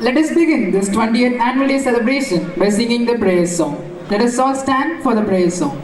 Let us begin this 20th annual day celebration by singing the prayer song. Let us all stand for the prayer song.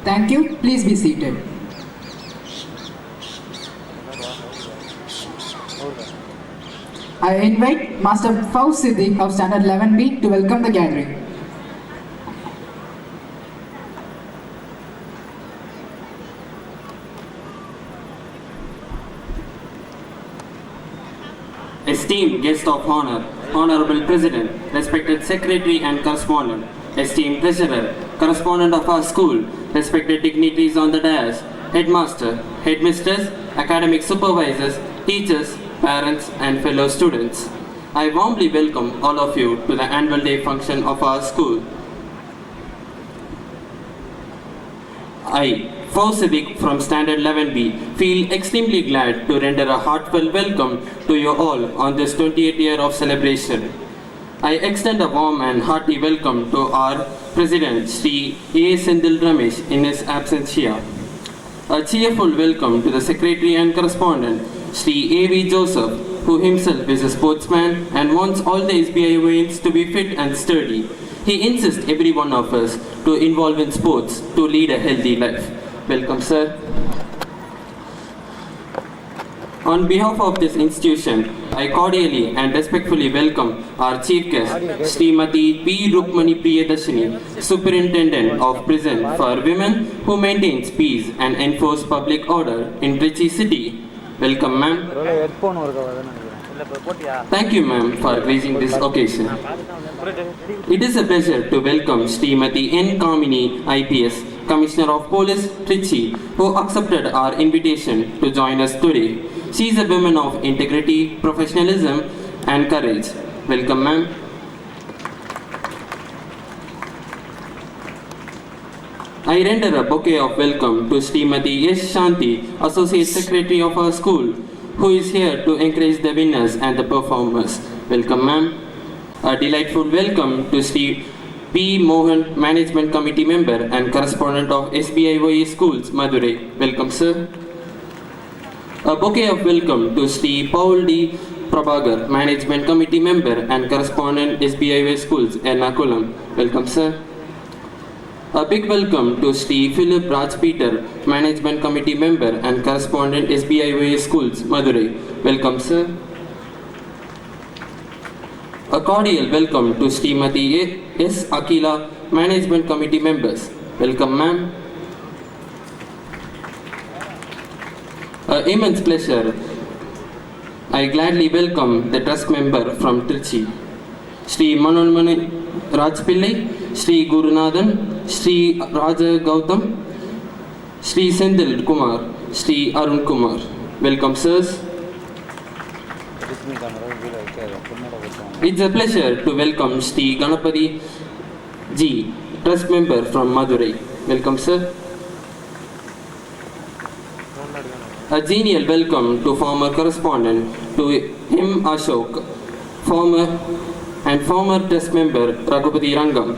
Thank you. Please be seated. I invite Master S.B.L.O.A of Standard 11B to welcome the gathering. Esteemed guest of honor, Honorable President, respected Secretary and Correspondent, esteemed Treasurer, Correspondent of our school, respected dignitaries on the dais, Headmaster, Headmistress, Academic Supervisors, Teachers, Parents and fellow students. I warmly welcome all of you to the annual day function of our school. I, S.B.L.O.A from Standard 11B, feel extremely glad to render a heartfelt welcome to you all on this 28th year of celebration. I extend a warm and hearty welcome to our President, Sri A. Sendil Ramesh, in his absence here. A cheerful welcome to the Secretary and Correspondent, Sri A.V. Joseph, who himself is a sportsman and wants all the S.B.L.O.A to be fit and sturdy. He insists every one of us to involve in sports to lead a healtha life. Welcome, sir. On behalf of this institution, I cordially and respectfully welcome our Chief Guest, Srimati P. Rukmani Priyadashini, Superintendent of Prison for Women who maintains peace and enforces public order in Trichy City. Welcome, ma'am. Thank you, ma'am, for gracing this occasion. It is a pleasure to welcome Srimati N. Kamini, IPS, Commissioner of Police, Trichy, who accepted our invitation to join us today. She is a woman of integrity, professionalism, and courage. Welcome, ma'am. I render a bouquet of welcome to Srimati S. Shanti, Associate Secretary of our school, who is here to encourage the winners and the performers. Welcome, ma'am. A delightful welcome to Sri P. Mohan, Management Committee Member and Correspondent of S.B.L.O.A Schools, Madurai. Welcome, sir. A bouquet of welcome to Sri Paul D. Prabhagar, Management Committee Member and Correspondent S.B.L.O.A Schools, Ernakulam. Welcome, sir. A big welcome to Sri Philip Raj Peter, Management Committee Member and Correspondent S.B.L.O.A Schools, Madurai. Welcome, sir. A cordial welcome to Srimati S. Akila, Management Committee Members. Welcome, ma'am. Immense pleasure. I gladly welcome the trust member from Trichy, Sri Manonmani Rajpillai, Sri Gurunathan, Sri Raja Gautam, Sri Sendil Kumar, Sri Arun Kumar. Welcome, sirs. It's a pleasure to welcome Sri Ganapati Ji, trust member from Madurai. Welcome, sir. A genial welcome to former correspondent to M. Ashok, former test member Raghupati Rangam.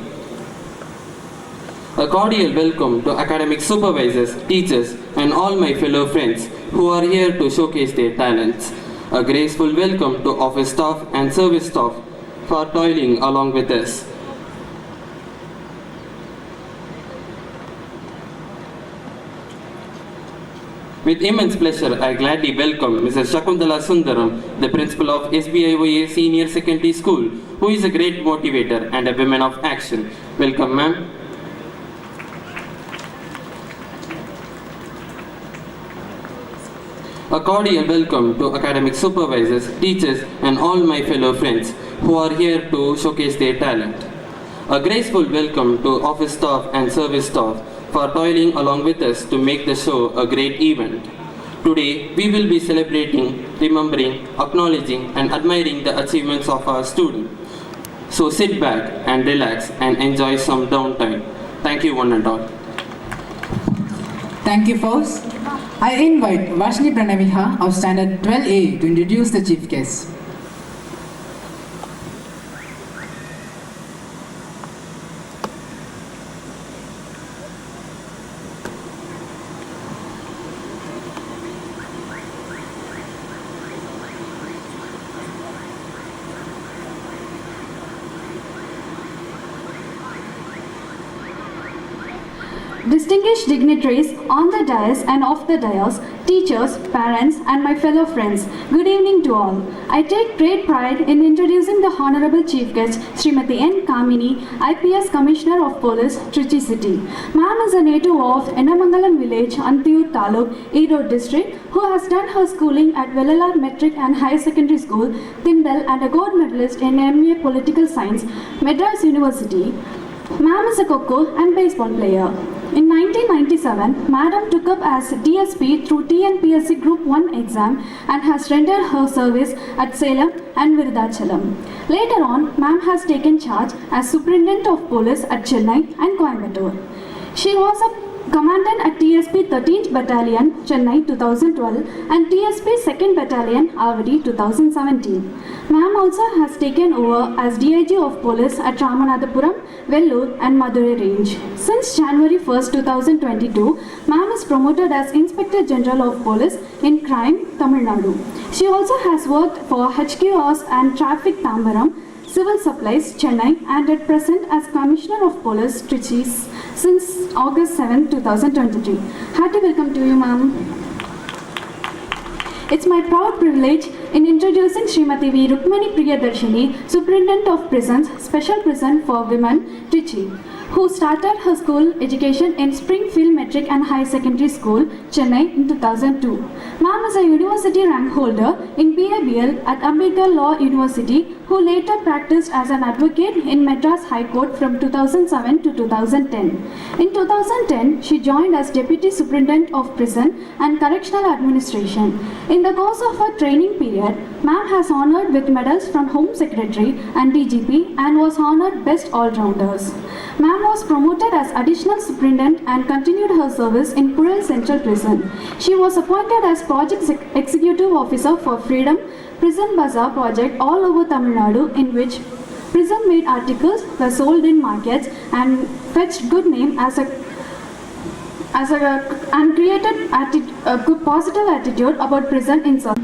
A cordial welcome to academic supervisors, teachers, and all my fellow friends who are here to showcase their talents. A graceful welcome to office staff and service staff for toiling along with us. With immense pleasure, I gladly welcome Mrs. Shakuntala Sundaram, the principal of S.B.L.O.A Senior Secondary School, who is a great motivator and a woman of action. Welcome, ma'am. A cordial welcome to academic supervisors, teachers, and all my fellow friends who are here to showcase their talent. A graceful welcome to office staff and service staff for toiling along with us to make the show a great event. Today, we will be celebrating, remembering, acknowledging, and admiring the achievements of our students. So sit back and relax and enjoy some downtime. Thank you, one and all. Thank you, folks. I invite Vashni Pranaviha of Standard 12A to introduce the chief guest. Distinguished dignitaries on the dais and off the dais, teachers, parents, and my fellow friends, good evening to all. I take great pride in introducing the Honorable Chief Guest, Srimati N. Kamini, IPS Commissioner of Police, Trichy City. Ma'am is a native of Ennamangalam village, Antiyur Taluk, Erode district, who has done her schooling at Vellalar Metric and Higher Secondary School, Tindal, and a gold medalist in MA Political Science, Madras University. Ma'am is a coco and baseball player. In 1997, Madam took up as DSP through TNPSC Group 1 exam and has rendered her service at Salem and Virudhachalam. Later on, Ma'am has taken charge as Superintendent of Police at Chennai and Coimbatore. She was a Commandant at TSP 13th Battalion, Chennai 2012 and TSP 2nd Battalion, Avadi 2017. Ma'am also has taken over as DIG of Police at Ramanathapuram, Vellore and Madurai range. Since January 1st, 2022, Ma'am is promoted as Inspector General of Police in Crime, Tamil Nadu. She also has worked for HQOs and Traffic Tambaram, Civil Supplies, Chennai, and at present as Commissioner of Police, Trichy, since August 7, 2023. Hearty welcome to you, ma'am. It's my proud privilege in introducing Srimati V. Rukmani Priyadarshini, Superintendent of Prisons, Special Prison for Women, Trichy, who started her school education in Springfield Metric and High Secondary School, Chennai in 2002. Ma'am is a university rank holder in BABL at Ambedkar Law University, who later practiced as an advocate in Madras High Court from 2007 to 2010. In 2010, she joined as Deputy Superintendent of Prison and Correctional Administration. In the course of her training period, Ma'am has honored with medals from Home Secretary and DGP and was honored Best All-Rounders. Ma'am was promoted as Additional Superintendent and continued her service in Purel Central Prison. She was appointed as Project Executive Officer for Freedom Prison Bazaar project all over Tamil Nadu, in which prison-made articles were sold in markets and fetched good name and created a good positive attitude about prison in South.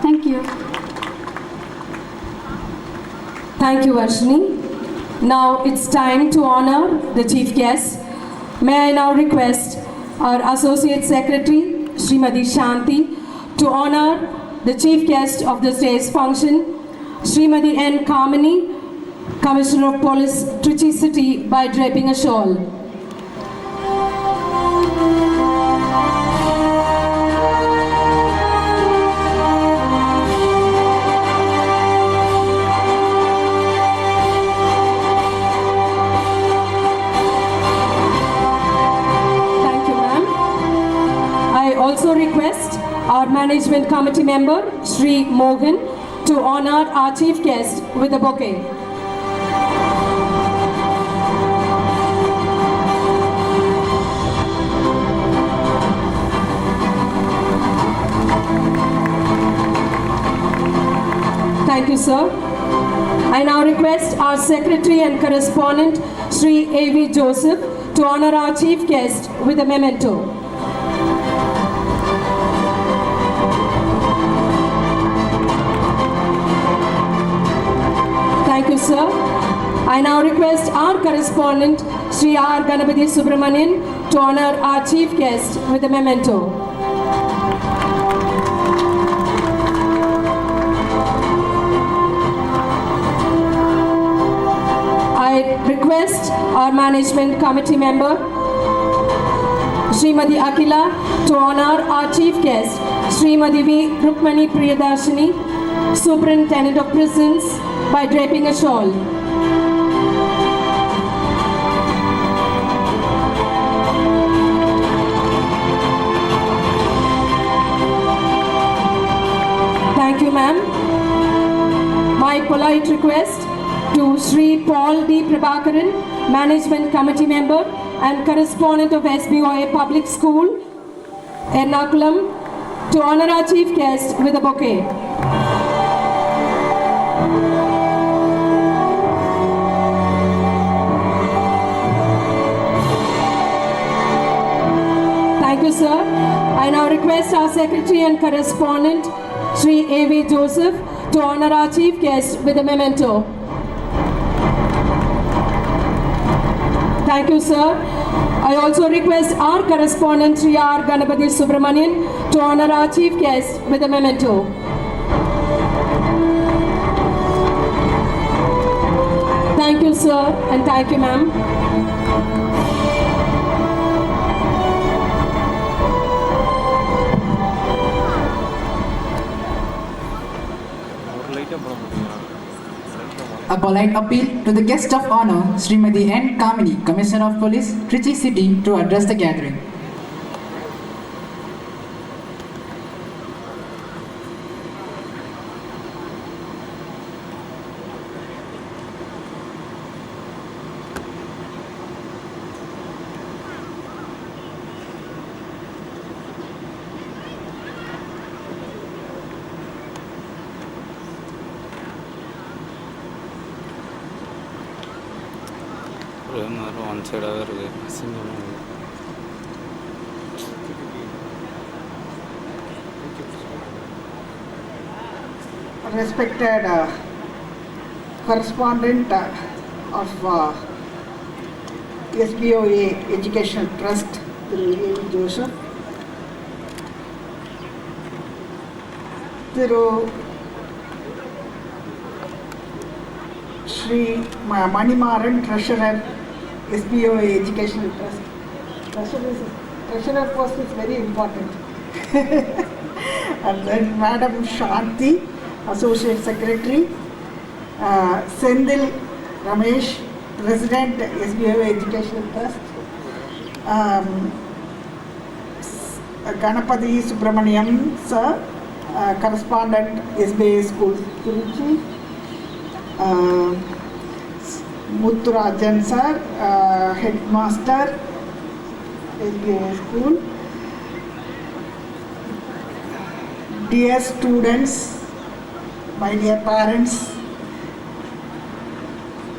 Thank you. Thank you, Varshini. Now it's time to honor the chief guest. May I now request our Associate Secretary, Srimati Shanti, to honor the chief guest of this day's function, Srimati N. Kamini, Commissioner of Police, Trichy City, by draping a shawl. Also request our management committee member, Shri Mohan, to honor our chief guest with a bouquet. Thank you, sir. I now request our secretary and correspondent, Sri A.V. Joseph, to honor our chief guest with a memento. Thank you, sir. I now request our correspondent, Sri R. Ganapati Subramanian, to honor our chief guest with a memento. I request our management committee member, Srimati Akila, to honor our chief guest, Srimati V. Rukmani Priyadarshini, Superintendent of Prisons, by draping a shawl. Thank you, ma'am. My polite request to Sri Paul D. Prabhakaran, Management Committee Member and Correspondent of S.B.L.O.A Public School, Ernakulam, to honor our chief guest with a bouquet. Thank you, sir. I now request our Secretary and Correspondent, Sri A.V. Joseph, to honor our chief guest with a memento. Thank you, sir. I also request our correspondent, Sri R. Ganapati Subramanian, to honor our chief guest with a memento. Thank you, sir, and thank you, ma'am. A polite appeal to the guest of honor, Srimati N. Kamini, Commissioner of Police, Trichy City, to address the gathering. one side respected correspondent of S.B.L.O.A Educational Trust, Thiru A.V. Joseph, Thiru Sri Manimaran, Treasurer, S.B.L.O.A Educational Trust. Treasurer post is very important. And then Madam Shanti, Associate Secretary, Sendil Ramesh, President, S.B.L.O.A Educational Trust, Ganapati Subramaniam, Sir, Correspondent, S.B.A School, Tiruchi, Muthurajan, Sir, Headmaster, S.B.A School, dear students, my dear parents,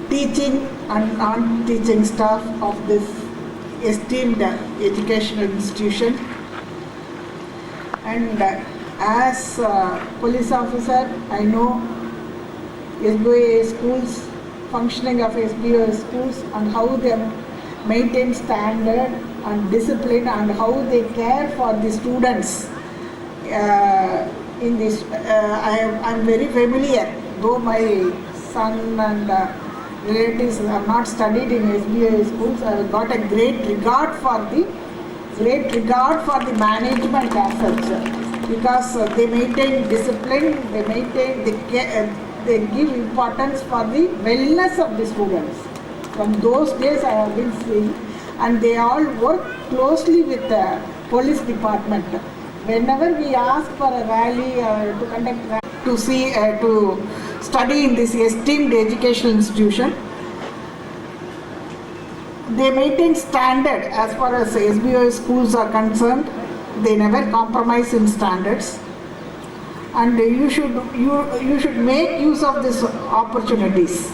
teaching and non-teaching staff of this esteemed educational institution, and as a police officer, I know S.B.O.A schools, functioning of S.B.O.A schools, and how they maintain standard and discipline, and how they care for the students. In this, I'm very familiar, though my son and relatives have not studied in S.B.O.A schools. I have got a great regard for the management as such, because they maintain discipline, they give importance for the wellness of the students. From those days I have been seeing, and they all work closely with the police department. Whenever we ask for a rally to conduct rally, to study in this esteemed educational institution, they maintain standard as far as S.B.O.A schools are concerned. They never compromise in standards. and you should make use of these opportunities.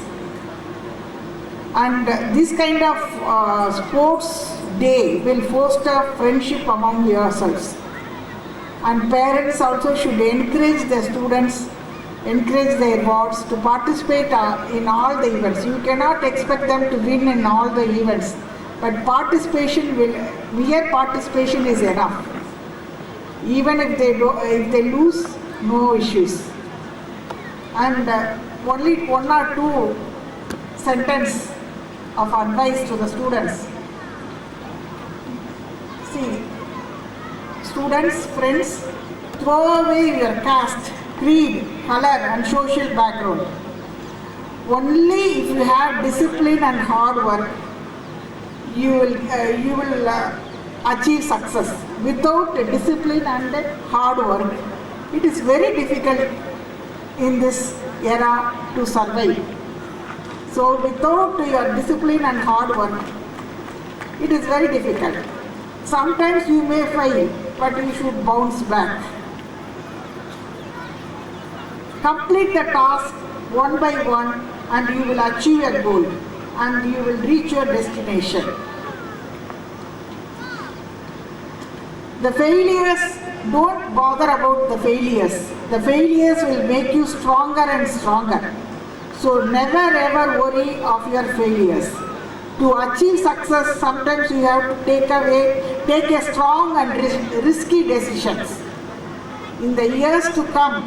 And this kind of sports day will foster friendship among yourselves. And parents also should encourage the students, encourage their wards to participate in all the events. You cannot expect them to win in all the events, but mere participation is enough. Even if they lose, no issues. And only one or two sentences of advice to the students. See, students, friends, throw away your caste, creed, color and social background. Only if you have discipline and hard work, you will achieve success. Without discipline and hard work, it is very difficult in this era to survive. So without your discipline and hard work, it is very difficult. Sometimes you may fail, but you should bounce back. Complete the task one by one and you will achieve your goal and you will reach your destination. The failures, don't bother about the failures. The failures will make you stronger and stronger. So never ever worry of your failures. To achieve success, sometimes you have to take a strong and risky decisions. In the years to come,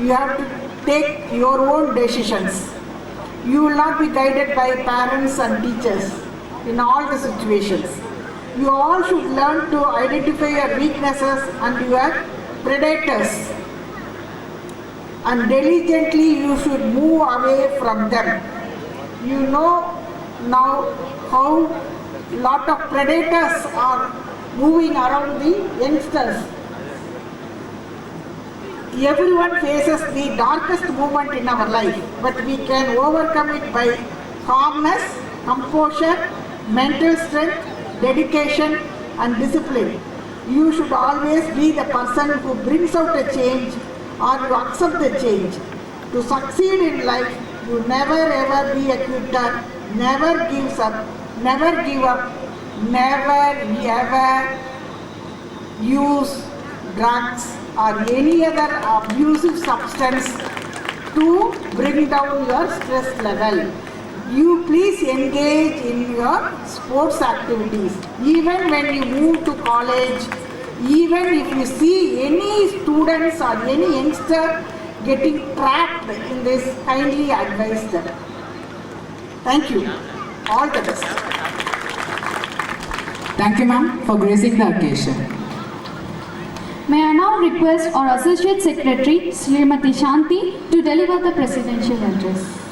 you have to take your own decisions. You will not be guided by parents and teachers in all the situations. You all should learn to identify your weaknesses and your predators. And diligently you should move away from them. You know now how lot of predators are moving around the youngsters. Everyone faces the darkest moment in our life, but we can overcome it by calmness, composure, mental strength, dedication and discipline. You should always be the person who brings out a change or you accept the change. To succeed in life, you never ever be a quitter, never give up, never ever use drugs or any other abusive substance to bring down your stress level. You please engage in your sports activities. Even when you move to college, even if you see any students or any youngster getting trapped in this, kindly advise them. Thank you. All the best. Thank you, ma'am, for gracing the occasion. May I now request our Associate Secretary, Srimati Shanti, to deliver the presidential address.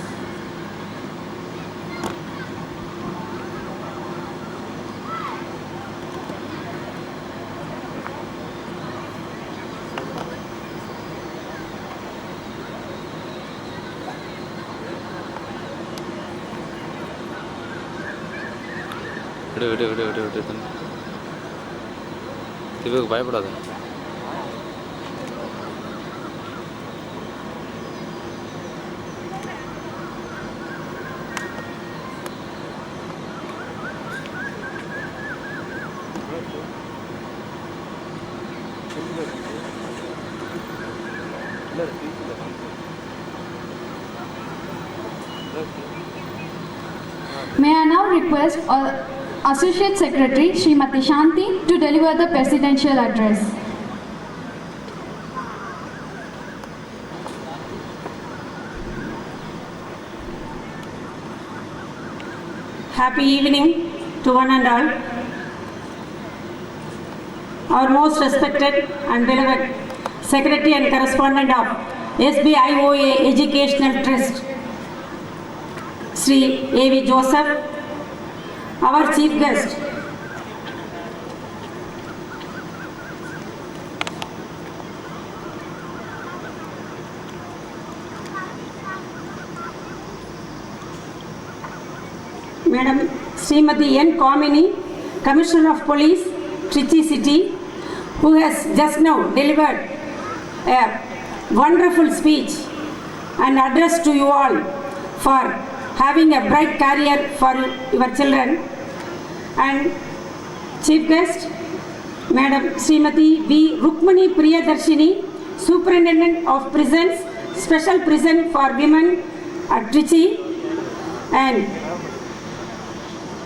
விடு திவுக்கு பயப்படாத. May I now request our Associate Secretary, Srimati Shanti, to deliver the presidential address. Happy evening to one and all. Our most respected and beloved Secretary and Correspondent of S.B.L.O.A Educational Trust, Sri A.V. Joseph, our Chief Guest, Madam Srimati N. Kamini, Commissioner of Police, Trichy City, who has just now delivered a wonderful speech and address to you all for having a bright career for your children. And chief guest, Madam Srimati V. Rukmani Priyadarshini, Superintendent of Prisons, Special Prison for Women at Trichy, and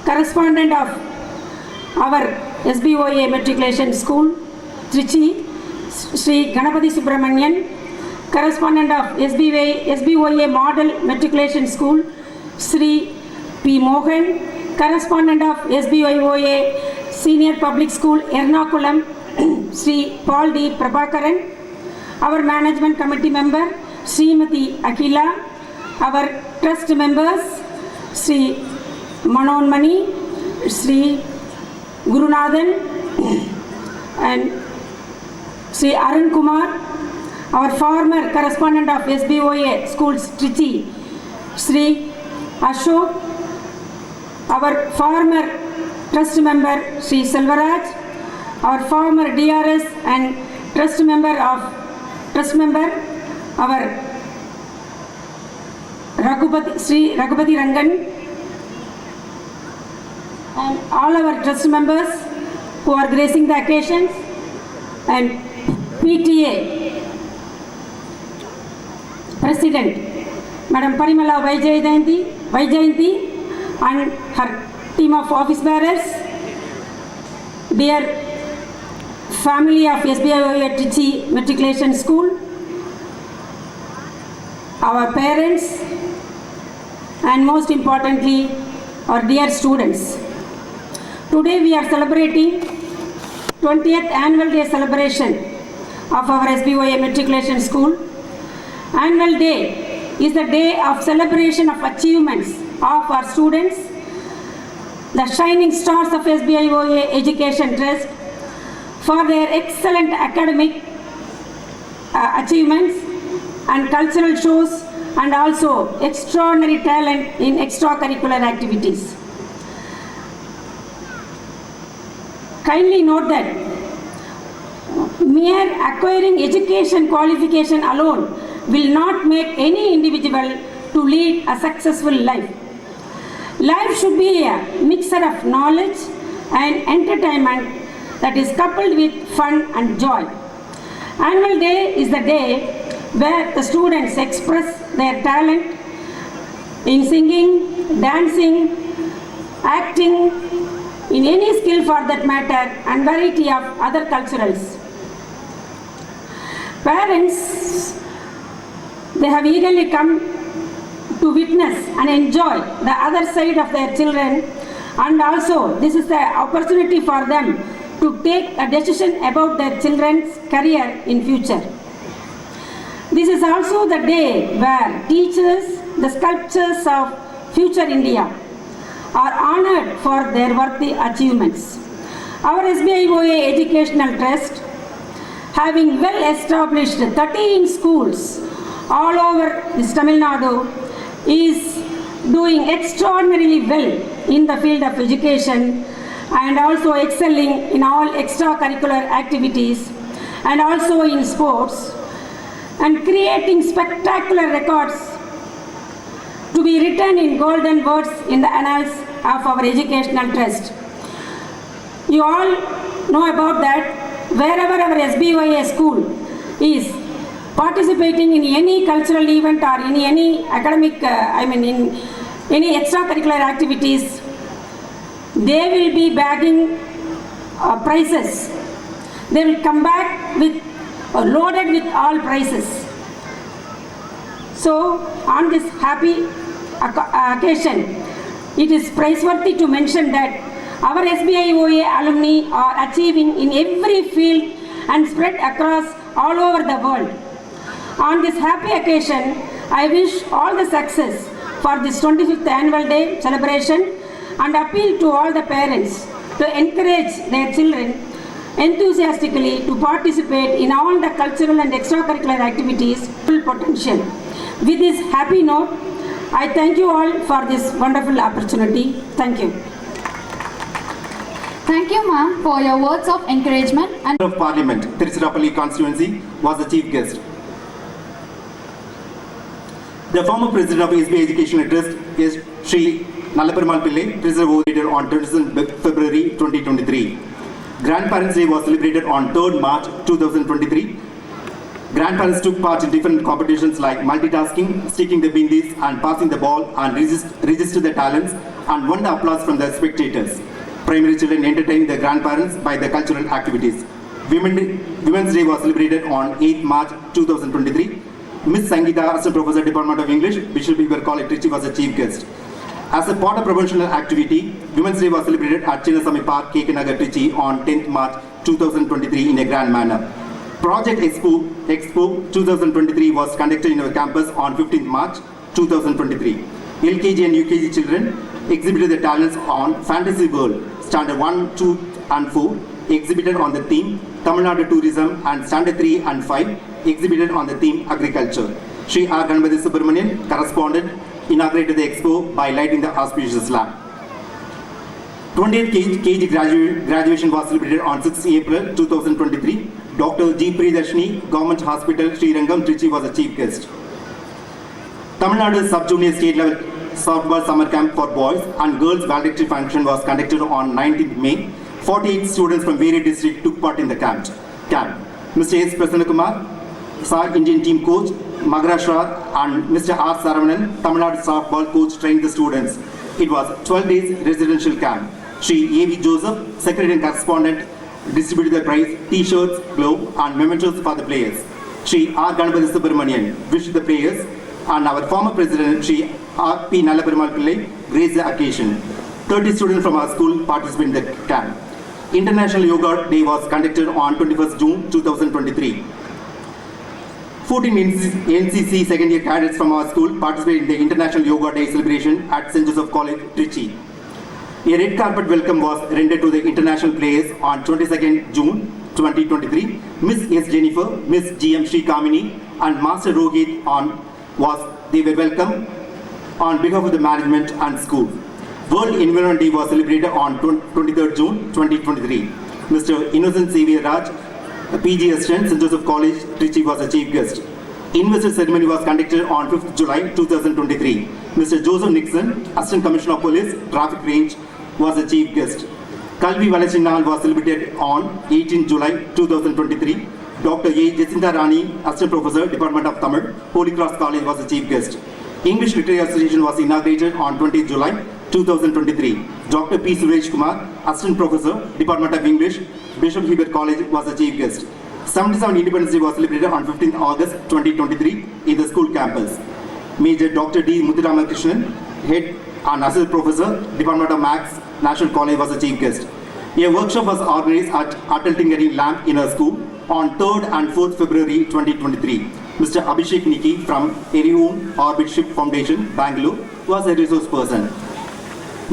correspondent of our S.B.L.O.A Matriculation School, Trichy, Sri Ganapati Subramanian, correspondent of S.B.L.O.A Model Matriculation School, Sri P. Mohan, correspondent of S.B.L.O.A Senior Public School, Ernakulam, Sri Paul D. Prabhakaran, our management committee member, Srimati Akila, our trust members, Sri Manon Mani, Sri Gurunathan, and Sri Arun Kumar, our former correspondent of S.B.L.O.A schools, Trichy, Sri Ashok, our former trust member, Sri Selvaraj, our former DRS and trust member, our Sri Raghupati Rangan, and all our trust members who are gracing the occasions, and PTA President, Madam Parimala Vaijayanti, and her team of office bearers, dear family of S.B.L.O.A Trichy Matriculation School, our parents, and most importantly, our dear students. Today we are celebrating 20th Annual Day celebration of our S.B.L.O.A Matriculation School. Annual Day is the day of celebration of achievements of our students, the shining stars of S.B.L.O.A Education Trust, for their excellent academic achievements and cultural shows, and also extraordinary talent in extracurricular activities. Kindly note that mere acquiring education qualification alone will not make any individual to lead a successful life. Life should be a mixture of knowledge and entertainment that is coupled with fun and joy. Annual Day is the day where the students express their talent in singing, dancing, acting, in any skill for that matter, and variety of other culturals. Parents, they have eagerly come to witness and enjoy the other side of their children, and also this is the opportunity for them to take a decision about their children's career in future. This is also the day where teachers, the sculptors of future India, are honored for their worthy achievements. Our S.B.L.O.A Educational Trust, having well established 13 schools all over this Tamil Nadu, is doing extraordinarily well in the field of education and also excelling in all extracurricular activities and also in sports, and creating spectacular records to be written in golden words in the annals of our educational trust. You all know about that. Wherever our S.B.L.O.A school is participating in any cultural event or in any academic, in any extracurricular activities, they will be bagging prizes. They will come back with loaded with all prizes. So on this happy occasion, it is praiseworthy to mention that our S.B.L.O.A alumni are achieving in every field and spread across all over the world. On this happy occasion, I wish all the success for this 25th Annual Day celebration and appeal to all the parents to encourage their children enthusiastically to participate in all the cultural and extracurricular activities full potential. With this happy note, I thank you all for this wonderful opportunity. Thank you. Thank you, ma'am, for your words of encouragement and of Parliament, Tiruchirappalli constituency, was the chief guest. The former president of S.B.L.O.A Educational Trust is Sri Nallaperamal Pillai, president voted on 27 February 2023. Grandparents' Day was celebrated on 3rd March 2023. Grandparents took part in different competitions like multitasking, sticking the bindis and passing the ball and register their talents and won the applause from the spectators. Primary children entertained their grandparents by the cultural activities. Women's Day was celebrated on 8th March 2023. Miss Sangeeta, Assistant Professor, Department of English, Bishop Weaver College, Trichy was the chief guest. As a part of promotional activity, Women's Day was celebrated at Chinnasamy Park, Kekanagar, Trichy on 10th March 2023 in a grand manner. Project Expo 2023 was conducted in our campus on 15th March 2023. LKG and UKG children exhibited their talents on Fantasy World, Standard 1, 2 and 4, exhibited on the theme Tamil Nadu Tourism, and Standard 3 and 5 exhibited on the theme Agriculture. Sri R. Ganapathy Subramanian, correspondent, inaugurated the expo by lighting the auspicious lamp. 20th KG graduation was celebrated on 6th April 2023. Dr. G. Priyadarshini, Government Hospital, Srirangam, Trichy was the chief guest. Tamil Nadu Sub-Junior State Level Softball Summer Camp for Boys and Girls valedictory function was conducted on 19th May. 48 students from various districts took part in the camp. Mr. S. Prasanna Kumar, Sir Indian team coach, Maharashtra, and Mr. R. Saravanan, Tamil Nadu softball coach, trained the students. It was 12 days residential camp. Sri A.V. Joseph, secretary and correspondent, distributed the prize, t-shirts, glove, and mementos for the players. Sri R. Ganapathy Subramanian wished the players, and our former president, Sri R. P. Nallaperamal Pillai, graced the occasion. 30 students from our school participated in the camp. International Yoga Day was conducted on 21st June 2023. 14 NCC second year cadets from our school participated in the International Yoga Day celebration at St. Joseph College, Trichy. A red carpet welcome was rendered to the international players on 22nd June 2023. Miss S. Jennifer, Miss G.M. Sri Kamini, and Master Rohit they were welcome on behalf of the management and school. World Environment Day was celebrated on 23rd June 2023. Mr. Innocent Xavier Raj, PG Assistant, St. Joseph College, Trichy was the chief guest. Investor ceremony was conducted on 5th July 2023. Mr. Joseph Nixon, Assistant Commissioner of Police, Traffic Range, was the chief guest. Kalvi Valachinnal was celebrated on 18th July 2023. Dr. A. Jacinta Rani, Assistant Professor, Department of Tamil, Holy Cross College, was the chief guest. English Literary Association was inaugurated on 20th July 2023. Dr. P. Suresh Kumar, Assistant Professor, Department of English, Bishop Weaver College, was the chief guest. 77 Independence Day was celebrated on 15th August 2023 in the school campus. Major Dr. D. Muthuramakrishnan, Head and Assistant Professor, Department of Maths, National College, was the chief guest. A workshop was organized at Atal Tinkering Lamp in our school on 3rd and 4th February 2023. Mr. Abhishek Niki from Erion Orbit Ship Foundation, Bangalore, was a resource person.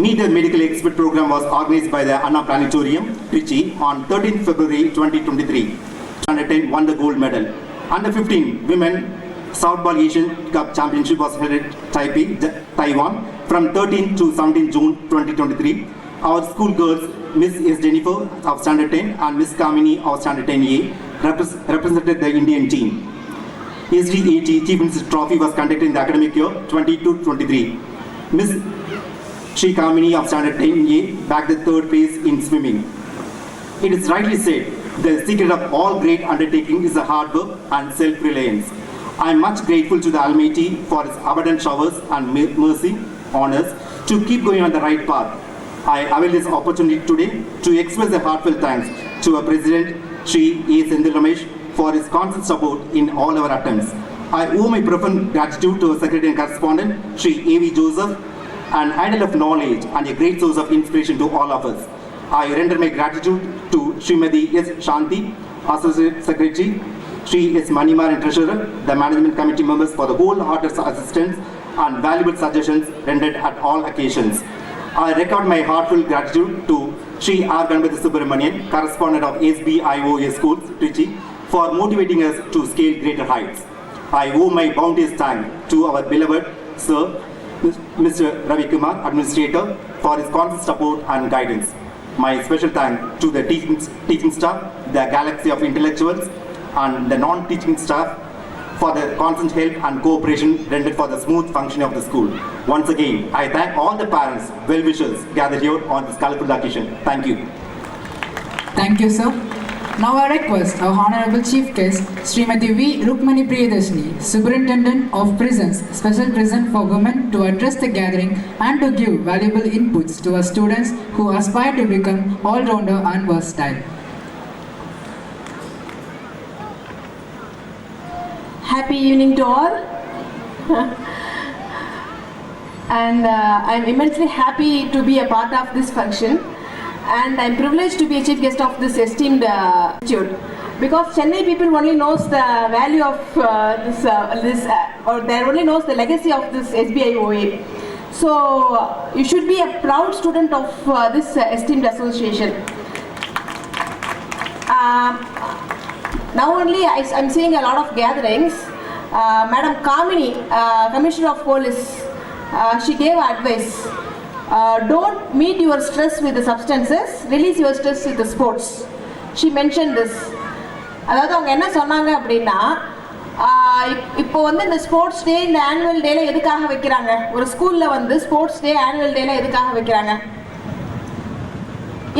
Meet the Medical Expert Program was organized by the Anna Planetarium, Trichy, on 13th February 2023. Under 10 won the gold medal. Under 15 Women Softball Asian Cup Championship was held at Taipei, Taiwan, from 13th to 17th June 2023. Our school girls, Miss S. Jennifer of Standard 10 and Miss Kamini of Standard 10A, represented the Indian team. SDAT Chief Minister's Trophy was conducted in the academic year 22-23. Miss Sri Kamini of Standard 10A bagged the 3rd place in swimming. It is rightly said, the secret of all great undertaking is the hard work and self-reliance. I am much grateful to the Almighty for His abundant showers and mercy on us to keep going on the right path. I avail this opportunity today to express a heartfelt thanks to our President, Sri A. Sendil Ramesh, for his constant support in all our attempts. I owe my profound gratitude to our Secretary and Correspondent, Sri A.V. Joseph, an idol of knowledge and a great source of inspiration to all of us. I render my gratitude to Srimati S. Shanti, Associate Secretary, Sri S. Manimar and Treasurer, the Management Committee members for the wholehearted assistance and valuable suggestions rendered at all occasions. I record my heartfelt gratitude to Sri R. Ganapathy Subramanian, Correspondent of S.B.L.O.A schools, Trichy, for motivating us to scale greater heights. I owe my bounteous thanks to our beloved Sir, Mr. Ravi Kumar, Administrator, for his constant support and guidance. My special thanks to the teaching staff, the galaxy of intellectuals, and the non-teaching staff for the constant help and cooperation rendered for the smooth functioning of the school. Once again, I thank all the parents, well-wishers gathered here on this colorful occasion. Thank you. Thank you, sir. Now I request our Honorable Chief Guest, Srimati V. Rukmani Priyadashini, Superintendent of Prisons, Special Prison for Women, to address the gathering and to give valuable inputs to our students who aspire to become all-rounder and versatile. Happy evening to all. And I'm immensely happy to be a part of this function. And I'm privileged to be a chief guest of this esteemed institute, because Chennai people only knows the value of or they only knows the legacy of this S.B.L.O.A. So you should be a proud student of this esteemed association. Now only I'm seeing a lot of gatherings. Madam Kamini, Commissioner of Police, she gave advice. Don't meet your stress with the substances, release your stress with the sports. She mentioned this. அதாவது அவங்க என்ன சொன்னாங்க அப்படின்னா, இப்போ வந்து இந்த sports day, இந்த annual டேல எதுக்காக வைக்கிறாங்க? ஒரு ஸ்கூலில் வந்து ஸ்போர்ட்ஸ் டே, ஆனுவல் டேல எதுக்காக வைக்கிறாங்க?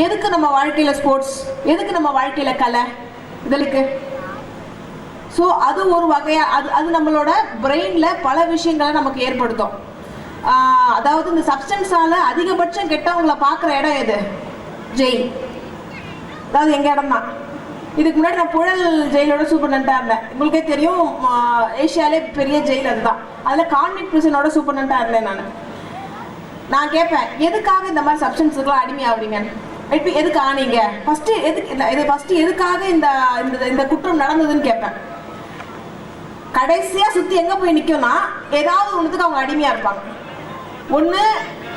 எதுக்கு நம்ம வாழ்க்கையில் ஸ்போர்ட்ஸ், எதுக்கு நம்ம வாழ்க்கையில் கலை, இதற்கு? ஸோ அது ஒரு வகையாக அது நம்மளோட பிரெயினில் பல விஷயங்களை நமக்கு ஏற்படுத்தும். அதாவது இந்த சப்ஸ்டன்ஸால் அதிகபட்சம் கெட்டவங்களை பார்க்குற இடம் எது? ஜெயில். அதாவது எங்கள் இடம் தான். இதுக்கு முன்னாடி நான் புழல் ஜெயிலோட சூப்பர்டென்ட்டாக இருந்தேன். உங்களுக்கே தெரியும், ஏஷியாலே பெரிய ஜெயில் அதுதான். அதில் கான்விக்ட் பிரிசனோட சூப்பர்டென்ட்டாக இருந்தேன். நான் கேட்பேன், எதுக்காக இந்த மாதிரி சப்ஸ்டன்ஸுக்கெலாம் அடிமையாகிறீங்க? இப்போ எதுக்கு ஆனீங்க? ஃபஸ்ட்டு எதுக்காக இந்த குற்றம் நடந்ததுன்னு கேட்பேன். கடைசியாக சுற்றி எங்கே போய் நிற்கும்னா, ஏதாவது ஒன்றுத்துக்கு அவங்க அடிமையாக இருப்பாங்க. ஒன்று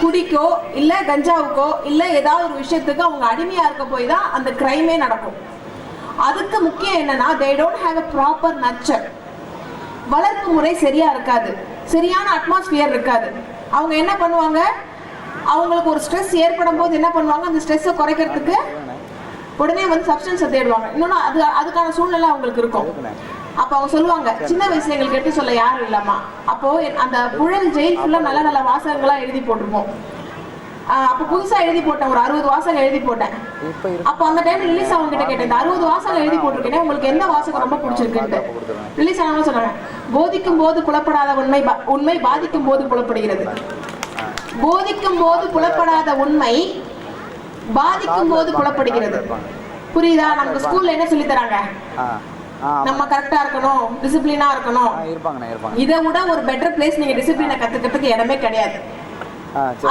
குடிக்கோ, இல்லை கஞ்சாவுக்கோ, இல்லை ஏதாவது ஒரு விஷயத்துக்கு அவங்க அடிமையாக இருக்க போய் தான் அந்த க்ரைமே நடக்கும். அதுக்கு முக்கியம் என்னன்னா, they don't have a proper nurture. வளர்ப்பு முறை சரியாக இருக்காது, சரியான அட்மாஸ்பியர் இருக்காது. அவங்க என்ன பண்ணுவாங்க, அவங்களுக்கு ஒரு ஸ்ட்ரெஸ் ஏற்படும் போது என்ன பண்ணுவாங்க, அந்த ஸ்ட்ரெஸ்ஸை குறைக்கிறதுக்கு உடனே வந்து சப்ஸ்டன்ஸை தேடுவாங்க. இன்னொன்று அதுக்கான சூழ்நிலை அவங்களுக்கு இருக்கும். அப்போ அவங்க சொல்லுவாங்க, சின்ன வயசுல எங்களுக்கு எடுத்து சொல்ல யாரும் இல்லைம்மா. அப்போது அந்த புழல் ஜெயில் ஃபுல்லாக நல்ல நல்ல வாசகங்களாக எழுதி போட்டிருப்போம். அப்போ புதுசாக எழுதி போட்டேன், ஒரு 60 வாசகம் எழுதி போட்டேன். அப்போ அந்த டைமில் ரிலீஸ் அவங்ககிட்ட கேட்டேன், இந்த 60 வாசகம் எழுதி போட்டிருக்கேனே, உங்களுக்கு எந்த வாசகம் ரொம்ப பிடிச்சிருக்குன்ட்டு. ரிலீஸ் ஆனவங்க சொன்னாங்க, போதிக்கும் போது புலப்படாத உண்மை பாதிக்கும் போது புலப்படுகிறது. போதிக்கும் போது புலப்படாத உண்மை பாதிக்கும் போது புலப்படுகிறது. புரியுதா? நமக்கு ஸ்கூல்ல என்ன சொல்லி தராங்க? நம்ம கரெக்டா இருக்கணும், டிசிப்ளினா இருக்கணும். இதை விட ஒரு பெட்டர் பிளேஸ் நீங்க டிசிப்ளினை கத்துக்கிறதுக்கு இடமே கிடையாது.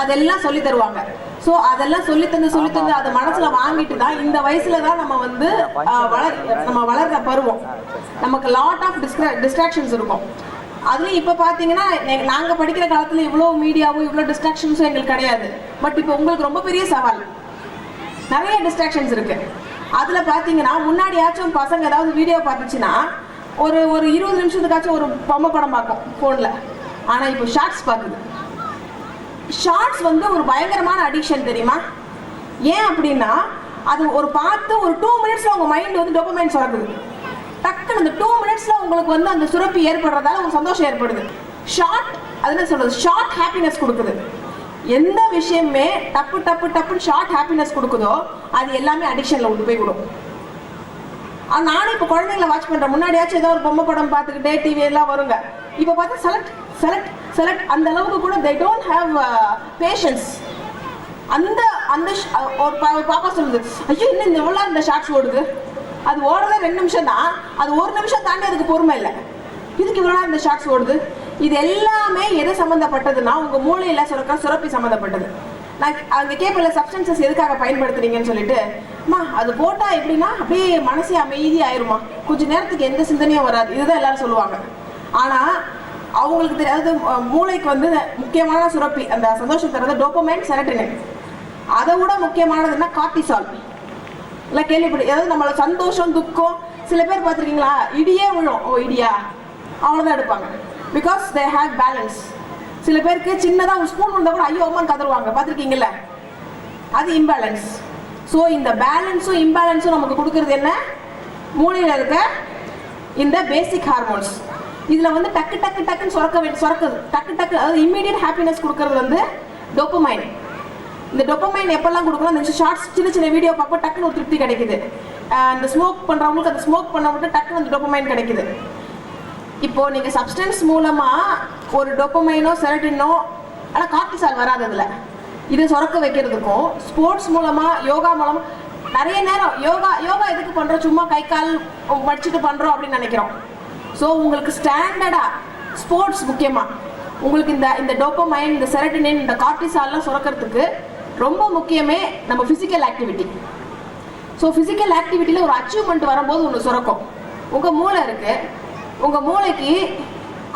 அதெல்லாம் சொல்லி தருவாங்க. ஸோ அதெல்லாம் சொல்லி தந்து அதை மனசுல வாங்கிட்டு தான் இந்த வயசுல தான் நம்ம வந்து நம்ம வளர்ற பருவம். நமக்கு லாட் ஆஃப் டிஸ்ட்ராக்ஷன்ஸ் இருக்கும். அதுலேயும் இப்போ பார்த்தீங்கன்னா, நாங்கள் படிக்கிற காலத்தில் இவ்வளோ மீடியாவும் இவ்வளோ டிஸ்ட்ராக்ஷன்ஸும் எங்களுக்கு கிடையாது. பட் இப்போ உங்களுக்கு ரொம்ப பெரிய சவால், நிறைய டிஸ்ட்ராக்ஷன்ஸ் இருக்கு. அதில் பார்த்தீங்கன்னா, முன்னாடியாச்சும் பசங்க ஏதாவது வீடியோ பார்த்துச்சுன்னா ஒரு 20 நிமிஷத்துக்காச்சும் ஒரு பொம்மை படம் பார்க்கும் ஃபோனில். ஆனால் இப்போ ஷார்ட்ஸ் பார்க்குது. ஷார்ட்ஸ் வந்து ஒரு பயங்கரமான அடிக்ஷன், தெரியுமா? ஏன் அப்படின்னா, அது ஒரு பார்த்து ஒரு 2 மினிட்ஸில் உங்கள் மைண்ட் வந்து டோபமைன் சுரக்குது. டக்குன்னு அந்த 2 மினிட்ஸில் உங்களுக்கு வந்து அந்த சுரப்பி ஏற்படுறதால ஒரு சந்தோஷம் ஏற்படுது. ஷார்ட், அது என்ன சொல்கிறது, ஷார்ட் ஹாப்பினஸ் கொடுக்குது. எந்த விஷயமே டப்புன்னு ஷார்ட் ஹாப்பினஸ் கொடுக்குதோ அது எல்லாமே அடிக்ஷனில் விட்டு போய் விடும். நானும் இப்போ குழந்தைங்களை வாட்ச் பண்ணுறேன். முன்னாடியாச்சும் ஏதோ ஒரு பொம்மை படம் பார்த்துக்கிட்டே டிவி எல்லாம் வருங்க. இப்போ பார்த்தா செலக்ட் அந்த அளவுக்கு கூட they don't have patience. அந்த ஒரு பாப்பா சொல்லுது, ஐயோ இன்னும் இந்த எவ்வளோ இந்த ஷார்ட்ஸ் ஓடுது, அது ஓடுறதே 2 நிமிஷம் தான், அது 1 நிமிஷம் தாண்டி அதுக்கு பொறுமை இல்லை, இதுக்கு இவ்வளோ இந்த ஷார்ட்ஸ் ஓடுது. இது எல்லாமே எது சம்மந்தப்பட்டதுன்னா, உங்கள் மூளையில் சுரப்பி சம்மந்தப்பட்டது. நான் அங்கே கேட்பல சப்ஸ்டன்சஸ் எதுக்காக பயன்படுத்துறீங்கன்னு சொல்லிட்டு, அம்மா அது போட்டால் எப்படின்னா அப்படியே மனசே அமைதியாயிருமா, கொஞ்சம் நேரத்துக்கு எந்த சிந்தனையும் வராது, இதுதான் எல்லாரும் சொல்லுவாங்க. ஆனால் அவங்களுக்கு தெரியாது, மூளைக்கு வந்து முக்கியமான சுரப்பி அந்த சந்தோஷம் தரது டோபமைன், செரட்டோனின். அதை விட முக்கியமானதுன்னா கார்டிசால். இல்லை கேள்விப்படி, அதாவது நம்மளோட சந்தோஷம் துக்கம். சில பேர் பார்த்துருக்கீங்களா, இடியே விழும், ஓ இடியா, அவ்வளோதான் எடுப்பாங்க. Because they have balance. சில பேருக்கு சின்னதாக ஒரு ஸ்பூன் இருந்தால் கூட ஐயோ அம்மான்னு கதறுவாங்க, பார்த்துருக்கீங்கல்ல, அது இம்பேலன்ஸ். ஸோ இந்த பேலன்ஸும் இம்பேலன்ஸும் நமக்கு கொடுக்கறது என்ன? மூளையில் இருக்க இந்த பேசிக் ஹார்மோன்ஸ். இதில் வந்து டக்கு டக்கு டக்குன்னு சுரக்குது டக்கு டக்கு, அதாவது இம்மீடியட் ஹாப்பினஸ் கொடுக்கறது வந்து டோப்பமைன். இந்த டோப்பமைன் எப்பெல்லாம் கொடுக்கணும்? அந்த ஷார்ட்ஸ் சின்ன சின்ன வீடியோ பார்ப்போம், டக்குன்னு ஒரு திருப்தி கிடைக்குது. அந்த ஸ்மோக் பண்ணுறவங்களுக்கு அந்த ஸ்மோக் பண்ண மட்டும் டக்குன்னு அந்த டோப்பமைன் கிடைக்குது. இப்போது நீங்கள் சப்ஸ்டன்ஸ் மூலமாக ஒரு டோப்பமைனோ செரட்டினோ, ஆனால் கார்டிசால் வராது அதில், இதை சுரக்க வைக்கிறதுக்கும் ஸ்போர்ட்ஸ் மூலமாக யோகா மூலமாக நிறைய நேரம் யோகா எதுக்கு பண்ணுறோம்? சும்மா கை கால் வச்சுட்டு பண்ணுறோம் அப்படின்னு நினைக்கிறோம். ஸோ உங்களுக்கு ஸ்டாண்டர்டாக ஸ்போர்ட்ஸ் முக்கியமாக உங்களுக்கு இந்த டோப்பமைன், இந்த செரட்டினின், இந்த கார்டிசால்லாம் சுரக்கிறதுக்கு ரொம்ப முக்கியமே நம்ம ஃபிசிக்கல் ஆக்டிவிட்டி. ஸோ ஃபிசிக்கல் ஆக்டிவிட்டியில் ஒரு அச்சீவ்மெண்ட் வரும்போது ஒன்று சுரக்கும். உங்கள் மூளை இருக்குது, உங்கள் மூளைக்கு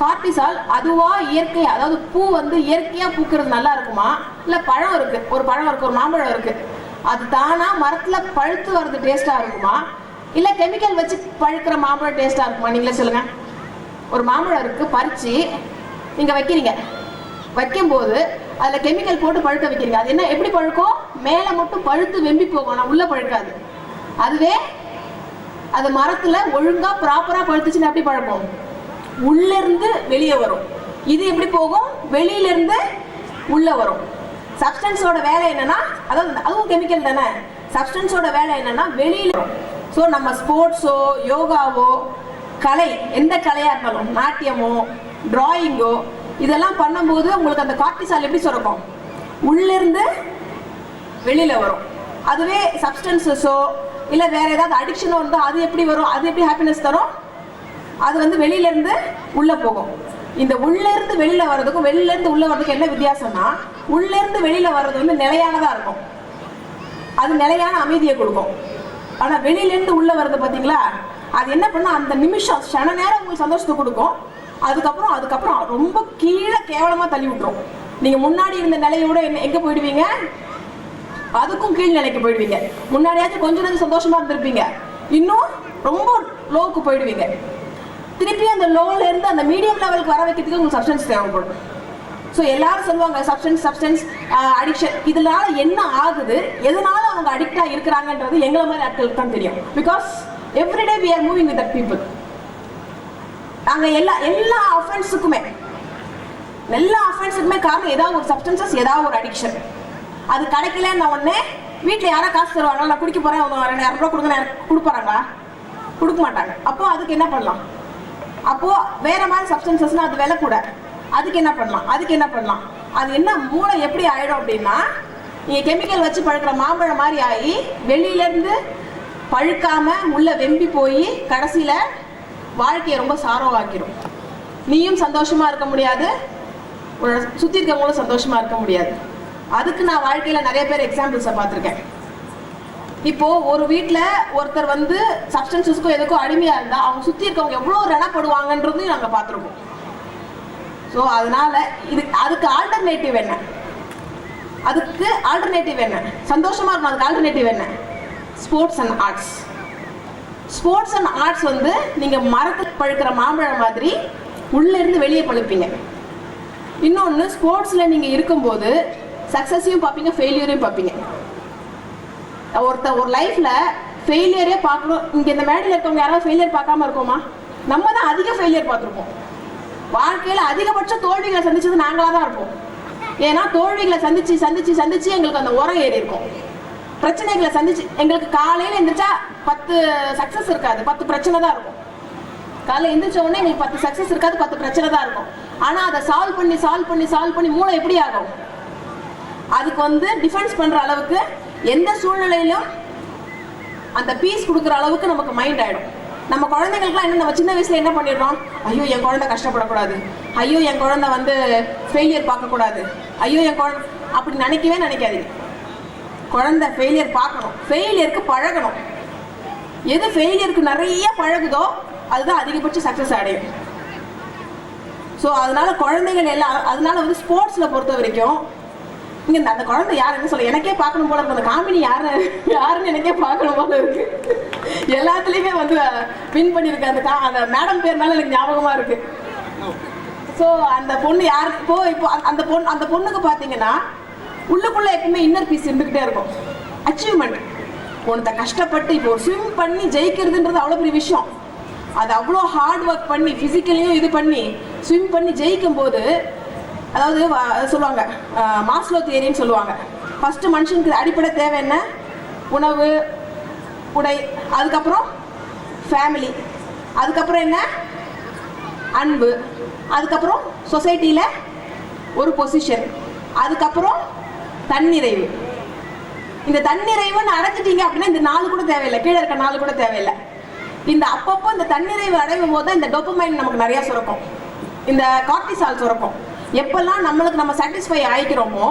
கார்டிசால் அதுவாக இயற்கையாக, அதாவது பூ வந்து இயற்கையாக பூக்கிறது நல்லா இருக்குமா, இல்லை பழம் இருக்குது, ஒரு பழம் இருக்குது, ஒரு மாம்பழம் இருக்குது, அது தானாக மரத்தில் பழுத்து வர்றது டேஸ்ட்டாக இருக்குமா, இல்லை கெமிக்கல் வச்சு பழுக்கிற மாம்பழம் டேஸ்ட்டாக இருக்குமா? நீங்களே சொல்லுங்கள். ஒரு மாம்பழம் இருக்குது, பறித்து நீங்கள் வைக்கிறீங்க, வைக்கும்போது அதில் கெமிக்கல் போட்டு பழுக்க வைக்கிறீங்க. அது என்ன, எப்படி பழுக்கும்? மேலே மட்டும் பழுத்து வெம்பி போகும், ஆனால் உள்ளே பழுக்காது. அதுவே அது மரத்தில் ஒழுங்காக ப்ராப்பராக பழுத்துச்சுன்னா எப்படி பழுக்கும்? உள்ளேருந்து வெளியே வரும். இது எப்படி போகும்? வெளியிலேருந்து உள்ளே வரும். சப்ஸ்டன்ஸோட வேலை என்னன்னா, அதாவது அதுவும் கெமிக்கல் தானே, சப்ஸ்டன்ஸோட வேலை என்னன்னா வெளியில் வரும். ஸோ நம்ம ஸ்போர்ட்ஸோ யோகாவோ கலை, எந்த கலையாக இருந்தாலும், நாட்டியமோ டிராயிங்கோ, இதெல்லாம் பண்ணும்போது உங்களுக்கு அந்த கார்டிசால் எப்படி சுரக்கும்? உள்ளிருந்து வெளியில் வரும். அதுவே சப்ஸ்டன்சஸோ இல்லை வேற ஏதாவது அடிக்ஷனோ இருந்தால் அது எப்படி வரும்? அது எப்படி ஹாப்பினஸ் தரும்? அது வந்து வெளியிலேருந்து உள்ளே போகும். இந்த உள்ளேருந்து வெளியில் வர்றதுக்கும் வெளியிலேருந்து உள்ளே வர்றதுக்கும் என்ன வித்தியாசம்னா, உள்ளேருந்து வெளியில் வர்றது வந்து நிலையானதாக இருக்கும், அது நிலையான அமைதியை கொடுக்கும். ஆனால் வெளியிலேருந்து உள்ளே வர்றது பார்த்தீங்களா, அது என்ன பண்ணால் அந்த நிமிஷம் க்ஷண நேரம் உங்களுக்கு சந்தோஷத்தை கொடுக்கும், அதுக்கப்புறம் ரொம்ப கீழே கேவலமாக தள்ளி விட்டுரும். நீங்கள் முன்னாடி இருந்த நிலையோட எங்கே போயிடுவீங்க? அதுக்கும் கீழ் நிலைக்கு போயிடுவீங்க. முன்னாடியாச்சும் கொஞ்சம் நேரம் சந்தோஷமாக இருந்திருப்பீங்க, இன்னும் ரொம்ப லோவுக்கு போயிடுவீங்க. திருப்பி அந்த லோவிலேருந்து அந்த மீடியம் லெவலுக்கு வர வைக்கிறதுக்கு உங்களுக்கு சப்ஸ்டன்ஸ் தேவைப்படும். ஸோ எல்லாரும் சொல்லுவாங்க சப்ஸ்டன்ஸ் அடிக்ஷன், இதனால என்ன ஆகுது, எதனால அவங்க அடிக்டாக இருக்கிறாங்கன்றது எங்களை மாதிரி ஆட்களுக்கு தான் தெரியும். Because everyday we are moving with that people. நாங்கள் எல்லா அஃபென்ஸுக்குமே காரணம் ஏதாவது ஒரு சப்ஸ்டன்சஸ், ஏதாவது ஒரு அடிக்ஷன். அது கிடைக்கலன்னு உடனே வீட்டில் யாராவது காசு தருவாங்களா, நான் குடிக்க போகிறேன், அவங்க 200 ரூபா கொடுங்க, கொடுப்பாங்களா? கொடுக்க மாட்டாங்க. அப்போது அதுக்கு என்ன பண்ணலாம்? அப்போது வேறு மாதிரி சப்ஸ்டன்சஸ்னால் அது விலை கூட, அதுக்கு என்ன பண்ணலாம்? அது என்ன மூளை எப்படி ஆகிடும் அப்படின்னா, நீங்கள் கெமிக்கல் வச்சு பழுக்கிற மாம்பழம் மாதிரி ஆகி வெளியிலேருந்து பழுக்காமல் உள்ளே வெம்பி போய் கடைசியில் வாழ்க்கையை ரொம்ப சாரோவாக்கிடும். நீயும் சந்தோஷமாக இருக்க முடியாது, உன்னோட சுற்றி இருக்கவங்களும் சந்தோஷமாக இருக்க முடியாது. அதுக்கு நான் வாழ்க்கையில் நிறைய பேர் எக்ஸாம்பிள்ஸை பார்த்துருக்கேன். இப்போது ஒரு வீட்டில் ஒருத்தர் வந்து சப்ஸ்டன்ஸஸ்க்கும் எதுக்கும் அடிமையாக இருந்தால் அவங்க சுற்றி இருக்கவங்க எவ்வளோ ரணப்படுவாங்கன்றதையும் நாங்கள் பார்த்துருக்கோம். ஸோ அதனால் அதுக்கு ஆல்டர்னேட்டிவ் என்ன? சந்தோஷமாக இருக்கணும், அதுக்கு ஆல்டர்னேட்டிவ் என்ன? ஸ்போர்ட்ஸ் அண்ட் ஆர்ட்ஸ் வந்து நீங்கள் மரத்தில் பழுக்கிற மாம்பழம் மாதிரி உள்ளேருந்து வெளியே பழுப்பீங்க. இன்னொன்று, ஸ்போர்ட்ஸில் நீங்கள் இருக்கும்போது சக்ஸஸையும் பார்ப்பீங்க, ஃபெயிலியரையும் பார்ப்பீங்க. ஒரு லைஃப்பில் ஃபெயிலியரே பார்க்கணும். இங்கே இந்த மேடையில் இருக்கவங்க யாராவது ஃபெயிலியர் பார்க்காம இருக்கோமா? நம்ம தான் அதிக ஃபெயிலியர் பார்த்துருப்போம். வாழ்க்கையில் அதிகபட்ச தோல்விகளை சந்திச்சது நாங்களாக தான் இருப்போம். ஏன்னா தோல்விகளை சந்திச்சு எங்களுக்கு அந்த உரம் ஏறி இருக்கும். பிரச்சனைகளை சந்திச்சு எங்களுக்கு காலையில் எழுந்திரிச்சா 10 சக்ஸஸ் இருக்காது, 10 பிரச்சனை தான் இருக்கும். காலையில் எழுந்திரிச்ச உடனே எங்களுக்கு 10 சக்ஸஸ் இருக்காது, 10 பிரச்சனை தான் இருக்கும். ஆனால் அதை சால்வ் பண்ணி மூளை எப்படி ஆகும்? அதுக்கு வந்து டிஃபென்ஸ் பண்ணுற அளவுக்கு, எந்த சூழ்நிலையிலும் அந்த பீஸ் கொடுக்குற அளவுக்கு நமக்கு மைண்ட் ஆகிடும். நம்ம குழந்தைங்களுக்குலாம் என்ன, நம்ம சின்ன வயசுல என்ன பண்ணிடுறோம்? ஐயோ என் குழந்தை கஷ்டப்படக்கூடாது, ஐயோ என் குழந்தை வந்து ஃபெயிலியர் பார்க்கக்கூடாது, ஐயோ என் குழந்தை, அப்படி நினைக்காதீங்க. குழந்தை ஃபெயிலியர் பார்க்கணும், ஃபெயிலியருக்கு பழகணும். எது ஃபெயிலியருக்கு நிறைய பழகுதோ அதுதான் அதிகபட்ச சக்ஸஸ் அடையும். ஸோ அதனால குழந்தைகள் எல்லாம், அதனால வந்து ஸ்போர்ட்ஸில் பொறுத்த வரைக்கும் இங்கே அந்த குழந்தை யாருன்னு சொல்ல எனக்கே பார்க்கணும் போல இருக்கு. அந்த காமெடி யாருன்னு எனக்கே பார்க்கணும் போல இருக்கு. எல்லாத்துலேயுமே வந்து வின் பண்ணியிருக்கு. அந்த மேடம் பேர்னால எனக்கு ஞாபகமாக இருக்கு. ஸோ அந்த பொண்ணு யார், இப்போ அந்த பொண்ணுக்கு பார்த்தீங்கன்னா உள்ளுக்குள்ளே எப்பவுமே இன்னர் பீஸ் இருந்துக்கிட்டே இருக்கும். அச்சீவ்மெண்ட், ஒருத்த கஷ்டப்பட்டு இப்போ ஒரு ஸ்விம் பண்ணி ஜெயிக்கிறதுன்றது அவ்வளோ பெரிய விஷயம். அது அவ்வளோ ஹார்ட் ஒர்க் பண்ணி ஃபிசிக்கலையும் இது பண்ணி ஸ்விம் பண்ணி ஜெயிக்கும் போது, அதாவது சொல்லுவாங்க மாஸ்லோ தியரின்னு சொல்லுவாங்க. ஃபஸ்ட்டு மனுஷனுக்கு அடிப்படை தேவை என்ன? உணவு, உடை, அதுக்கப்புறம் ஃபேமிலி, அதுக்கப்புறம் என்ன? அன்பு, அதுக்கப்புறம் சொசைட்டியில் ஒரு பொசிஷன், அதுக்கப்புறம் தன்னிறைவு. இந்த தன்னிறைவுன்னு அடைஞ்சிட்டீங்க அப்படின்னா இந்த 4 கூட தேவையில்லை, கீழே இருக்க 4 கூட தேவையில்லை. இந்த அப்பப்போ இந்த தன்னிறைவு அடையும் போது தான் இந்த டோபமைன் நமக்கு நிறையா சுரக்கும், இந்த கார்டிசால் சுரக்கும். எப்பெல்லாம் நம்ம சாட்டிஸ்ஃபை ஆகிக்கிறோமோ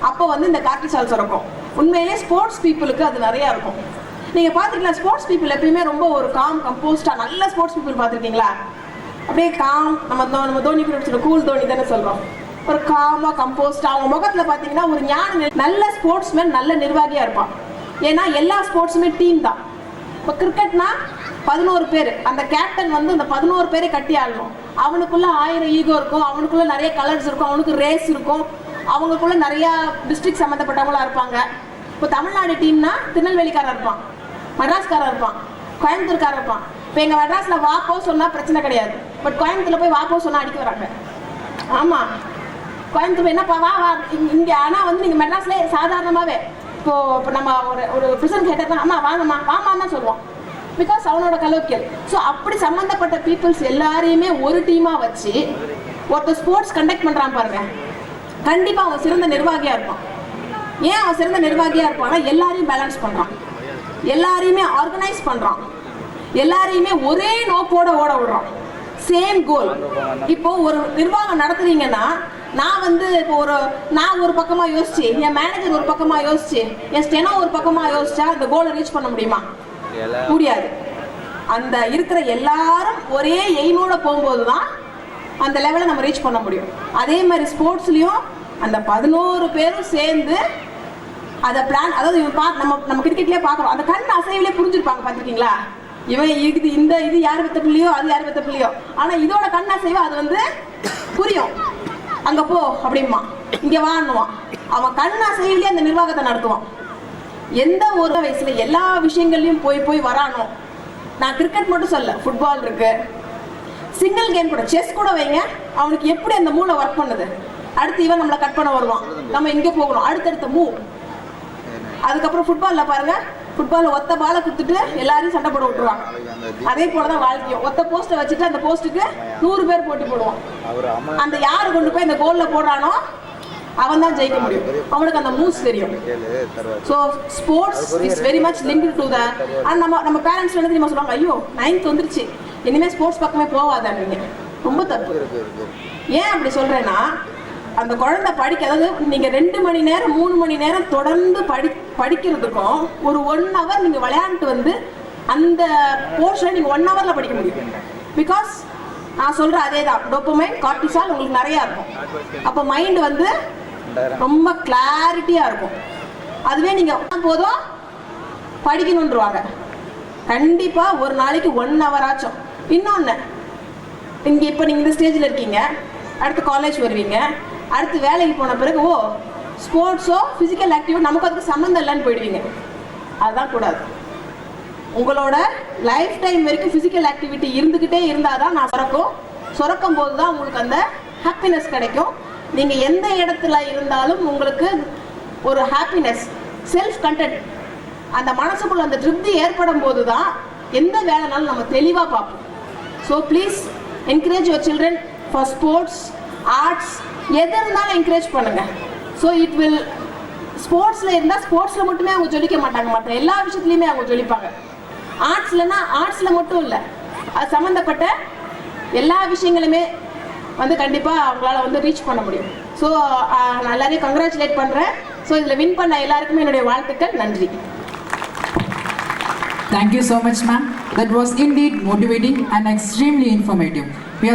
அப்போ வந்து இந்த கார்டிசால் சுரக்கும். உண்மையிலே ஸ்போர்ட்ஸ் பீப்புளுக்கு அது நிறையா இருக்கும். நீங்கள் பார்த்துருக்கீங்களா? ஸ்போர்ட்ஸ் பீப்புள் எப்பயுமே ரொம்ப ஒரு காம் கம்போஸ்டாக, நல்ல ஸ்போர்ட்ஸ் பீப்புள் பார்த்துருக்கீங்களா? அப்படியே காம், நம்ம தோனி கூட கூல் தோனி தானே சொல்கிறோம். ஒரு காமாக கம்போஸ்டாக அவங்க முகத்தில் பார்த்தீங்கன்னா ஒரு நல்ல ஸ்போர்ட்ஸ்மேன், நல்ல நிர்வாகியாக இருப்பான். ஏன்னா எல்லா ஸ்போர்ட்ஸுமே டீம் தான். இப்போ கிரிக்கெட்னா 11 பேர், அந்த கேப்டன் வந்து அந்த 11 பேரை கட்டி ஆடணும். அவனுக்குள்ள 1000 ஈகோ இருக்கும், அவனுக்குள்ள நிறைய கலர்ஸ் இருக்கும், அவனுக்கு ரேஸ் இருக்கும், அவங்களுக்குள்ள நிறையா டிஸ்ட்ரிக்ட் சம்மந்தப்பட்டவங்களா இருப்பாங்க. இப்போ தமிழ்நாடு டீம்னா திருநெல்வேலிக்காரர் இருப்பான், மெட்ராஸ்காரர் இருப்பான், கோயம்புத்தூர்காரர் இருப்பான். இப்போ எங்கள் மெட்ராஸில் வாப்போ சொன்னால் பிரச்சனை கிடையாது, பட் கோயம்புத்தூரில் போய் வாப்போ சொன்னால் அடிக்க வராங்க. ஆமாம், கோயம்புத்தூர் என்னப்பா வா வா இங்கே. ஆனால் வந்து நீங்கள் மெட்ராஸ்லேயே சாதாரணமாகவே இப்போ நம்ம ஒரு பிரசன்ட் கேட்டா அம்மா வாங்கம்மா வாமான்னு தான் சொல்லுவோம், பிகாஸ் அவனோட கலோக்கியல். ஸோ அப்படி சம்மந்தப்பட்ட பீப்புள்ஸ் எல்லாரையுமே ஒரு டீமாக வச்சு ஒருத்தர் ஸ்போர்ட்ஸ் கண்டக்ட் பண்ணுறான் பாருங்க, கண்டிப்பாக அவன் சிறந்த நிர்வாகியாக இருப்பான். ஏன் அவன் சிறந்த நிர்வாகியாக இருப்பான்னா எல்லாரையும் பேலன்ஸ் பண்ணுறான், எல்லாரையுமே ஆர்கனைஸ் பண்ணுறான், எல்லாரையுமே ஒரே நோக்கோட ஓட விடுறான், சேம் கோல். இப்போ ஒரு நிர்வாகம் நடத்துறீங்கன்னா நான் வந்து இப்போ நான் ஒரு பக்கமாக யோசிச்சு, என் மேனேஜர் ஒரு பக்கமாக யோசிச்சு, என் ஸ்டெனோ ஒரு பக்கமாக யோசிச்சா அந்த கோலை ரீச் பண்ண முடியுமா? முடியாது. அந்த இருக்கிற எல்லாரும் ஒரே எய்மோட போகும்போது தான் அந்த லெவலை நம்ம ரீச் பண்ண முடியும். அதே மாதிரி ஸ்போர்ட்ஸ்லேயும் அந்த 11 பேரும் சேர்ந்து அதை பிளான், அதாவது இவன் நம்ம கிரிக்கெட்லேயே பார்க்குறோம், அந்த கண் அசைவிலே புரிஞ்சிருப்பாங்க. பார்த்துருக்கீங்களா? இவன் இது யார் வித்த பிள்ளையோ அது யார் வித்த பிள்ளையோ, ஆனால் இதோட கண் அசைவு அது வந்து புரியும். அங்கே போ அப்படிமா, இங்கே வான்னுவான். அவன் கண் அசைவிலே அந்த நிர்வாகத்தை நடத்துவான். எந்த ஒரு வயசில் எல்லா விஷயங்கள்லையும் போய் வரானோ. நான் கிரிக்கெட் மட்டும் சொல்ல, ஃபுட்பால் இருக்கு, சிங்கிள் கேம் கூட, செஸ் கூட வைங்க, அவனுக்கு எப்படி அந்த மூளை ஒர்க் பண்ணுது. அடுத்து இவன் நம்மளை கட் பண்ண வருவான், நம்ம இங்கே போகணும், அடுத்தடுத்த மூவ். அதுக்கப்புறம் ஃபுட்பாலில் பாருங்க, ஃபுட்பாலில் ஒத்த பாலை கொடுத்துட்டு எல்லாரையும் சண்டை போட விட்டுருவாங்க. அதே போல தான் வாழ்க்கையும், ஒத்த போஸ்ட்டை வச்சுட்டு அந்த போஸ்ட்டுக்கு 100 பேர் போட்டி போடுவான். அந்த யார் கொண்டு போய் இந்த கோலில் போடுறானோ அவன் தான் ஜெயிக்க முடியும், அவனுக்கு அந்த மூவ்ஸ் தெரியும். So sports is very much linked to the. And நம்ம பேரண்ட்ஸ் என்ன தெரியுமா சொல்லுவாங்க, ஐயோ 9th வந்துருச்சு, இனிமேல் ஸ்போர்ட்ஸ் பக்கமே போகாதான்னு. ரொம்ப தப்பு. ஏன் அப்படி சொல்கிறேன்னா, அந்த குழந்தை அதாவது நீங்கள் 2 மணி நேரம் 3 மணி நேரம் தொடர்ந்து படிக்கிறதுக்கும் ஒரு 1 hour நீங்கள் விளையாண்டுட்டு வந்து அந்த போர்ஷனை நீங்கள் 1 hourல படிக்க முடியும். பிகாஸ் நான் சொல்கிற அதே தான், டோபமைன், கார்டிசால் உங்களுக்கு நிறையா இருக்கும். அப்போ மைண்டு வந்து ரொம்ப கிளாரிட்டியாக இருக்கும். அதுவே நீங்கள் போதும் படிக்கணுன்றவாங்க. கண்டிப்பாக ஒரு நாளைக்கு 1 hour ஆச்சும். இன்னொன்று, இங்கே இப்போ நீங்கள் இந்த ஸ்டேஜில் இருக்கீங்க, அடுத்து காலேஜ் வருவீங்க, அடுத்து வேலைக்கு போன பிறகு ஸ்போர்ட்ஸோ ஃபிசிக்கல் ஆக்டிவிட்டி நமக்கு அதுக்கு சம்மந்தம் இல்லைன்னு போயிடுவீங்க. அதுதான் கூடாது. உங்களோட லைஃப் டைம் வரைக்கும் ஃபிசிக்கல் ஆக்டிவிட்டி இருந்துக்கிட்டே இருந்தால் தான் நான் சுரக்கும் போது தான் உங்களுக்கு அந்த ஹாப்பினஸ் கிடைக்கும். நீங்கள் எந்த இடத்துல இருந்தாலும் உங்களுக்கு ஒரு ஹாப்பினஸ், செல்ஃப் கண்டென்ட், அந்த மனசுக்குள்ள அந்த திருப்தி ஏற்படும் போது தான் எந்த வேலைனாலும் நம்ம தெளிவாக பார்ப்போம். So please encourage your children for sports, arts, எது இருந்தாலும் என்கரேஜ் பண்ணுங்கள். ஸோ இட் வில், ஸ்போர்ட்ஸில் இருந்தால் ஸ்போர்ட்ஸில் மட்டுமே அவங்க ஜொலிக்க மாட்டாங்க, மற்ற எல்லா விஷயத்துலையுமே அவங்க ஜொலிப்பாங்க. ஆர்ட்ஸ்லன்னா ஆர்ட்ஸில் மட்டும் இல்லை, அது சம்மந்தப்பட்ட எல்லா விஷயங்களுமே வந்து கண்டிப்பாக அவங்களால வந்து ரீச் பண்ண முடியும். ஸோ நான் எல்லாரையும் கங்க்ராச்சுலேட் பண்ணுறேன். ஸோ இதில் வின் பண்ண எல்லாருக்குமே என்னுடைய வாழ்த்துக்கள். நன்றி. Thank you so much, ma'am. That was indeed motivating and extremely informative. We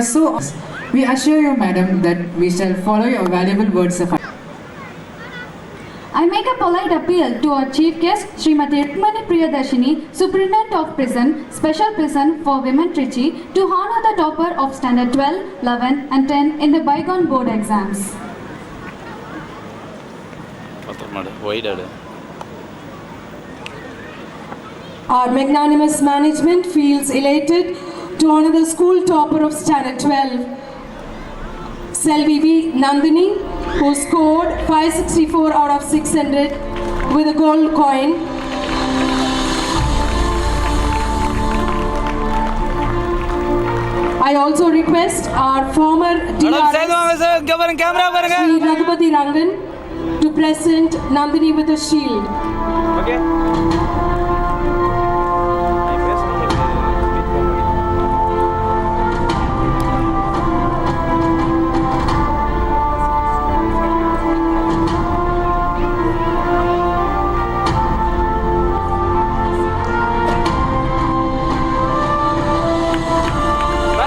assure you, madam, that we shall follow your valuable words of advice. I make a polite appeal to our chief guest, Srimati Rukmani-Priyadarshini, Superintendent of Prison, Special Prison for Women Trichy, to honor the topper of Standard 12, 11 and 10 in the bygone board exams. Wide Our magnanimous management feels elated to honor the school topper of Standard 12, S.B.L.O.A Nandini, who scored 564 out of 600 with a gold coin. I also request our former DRS, Sri Raghupati Rangan, to present Nandini with a shield.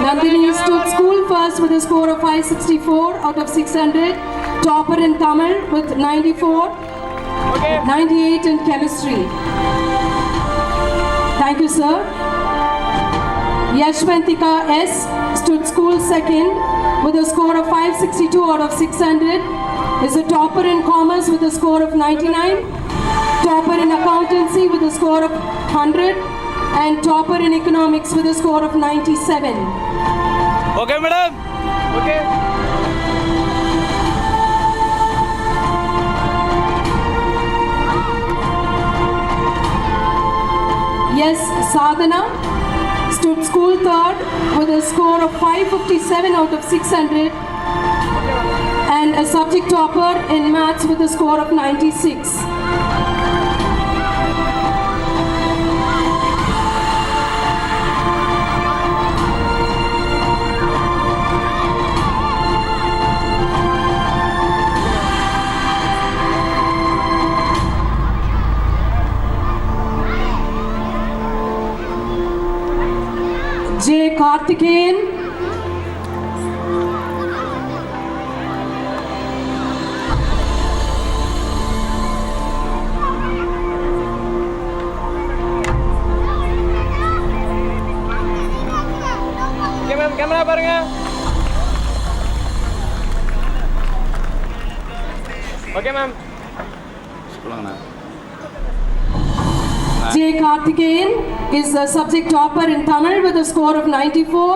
Nandini stood school first with a score of 564 out of 600, topper in Tamil with 94, 98 in chemistry. Thank you, sir. Yashwantika S. stood school second with a score of 562 out of 600, is a topper in commerce with a score of 99, topper in accountancy with a score of 100, and topper in economics with a score of 97. Okay, madam. Okay. Yes, Sadhana stood school third with a score of 557 out of 600 and a subject topper in maths with a score of 96. J. Karthikeyan, Okay, ma'am. Camera பாருங்க. Okay, ma'am. சொல்லுங்கண்ணா. J. Karthikeyan is a subject topper in Tamil with a score of 94,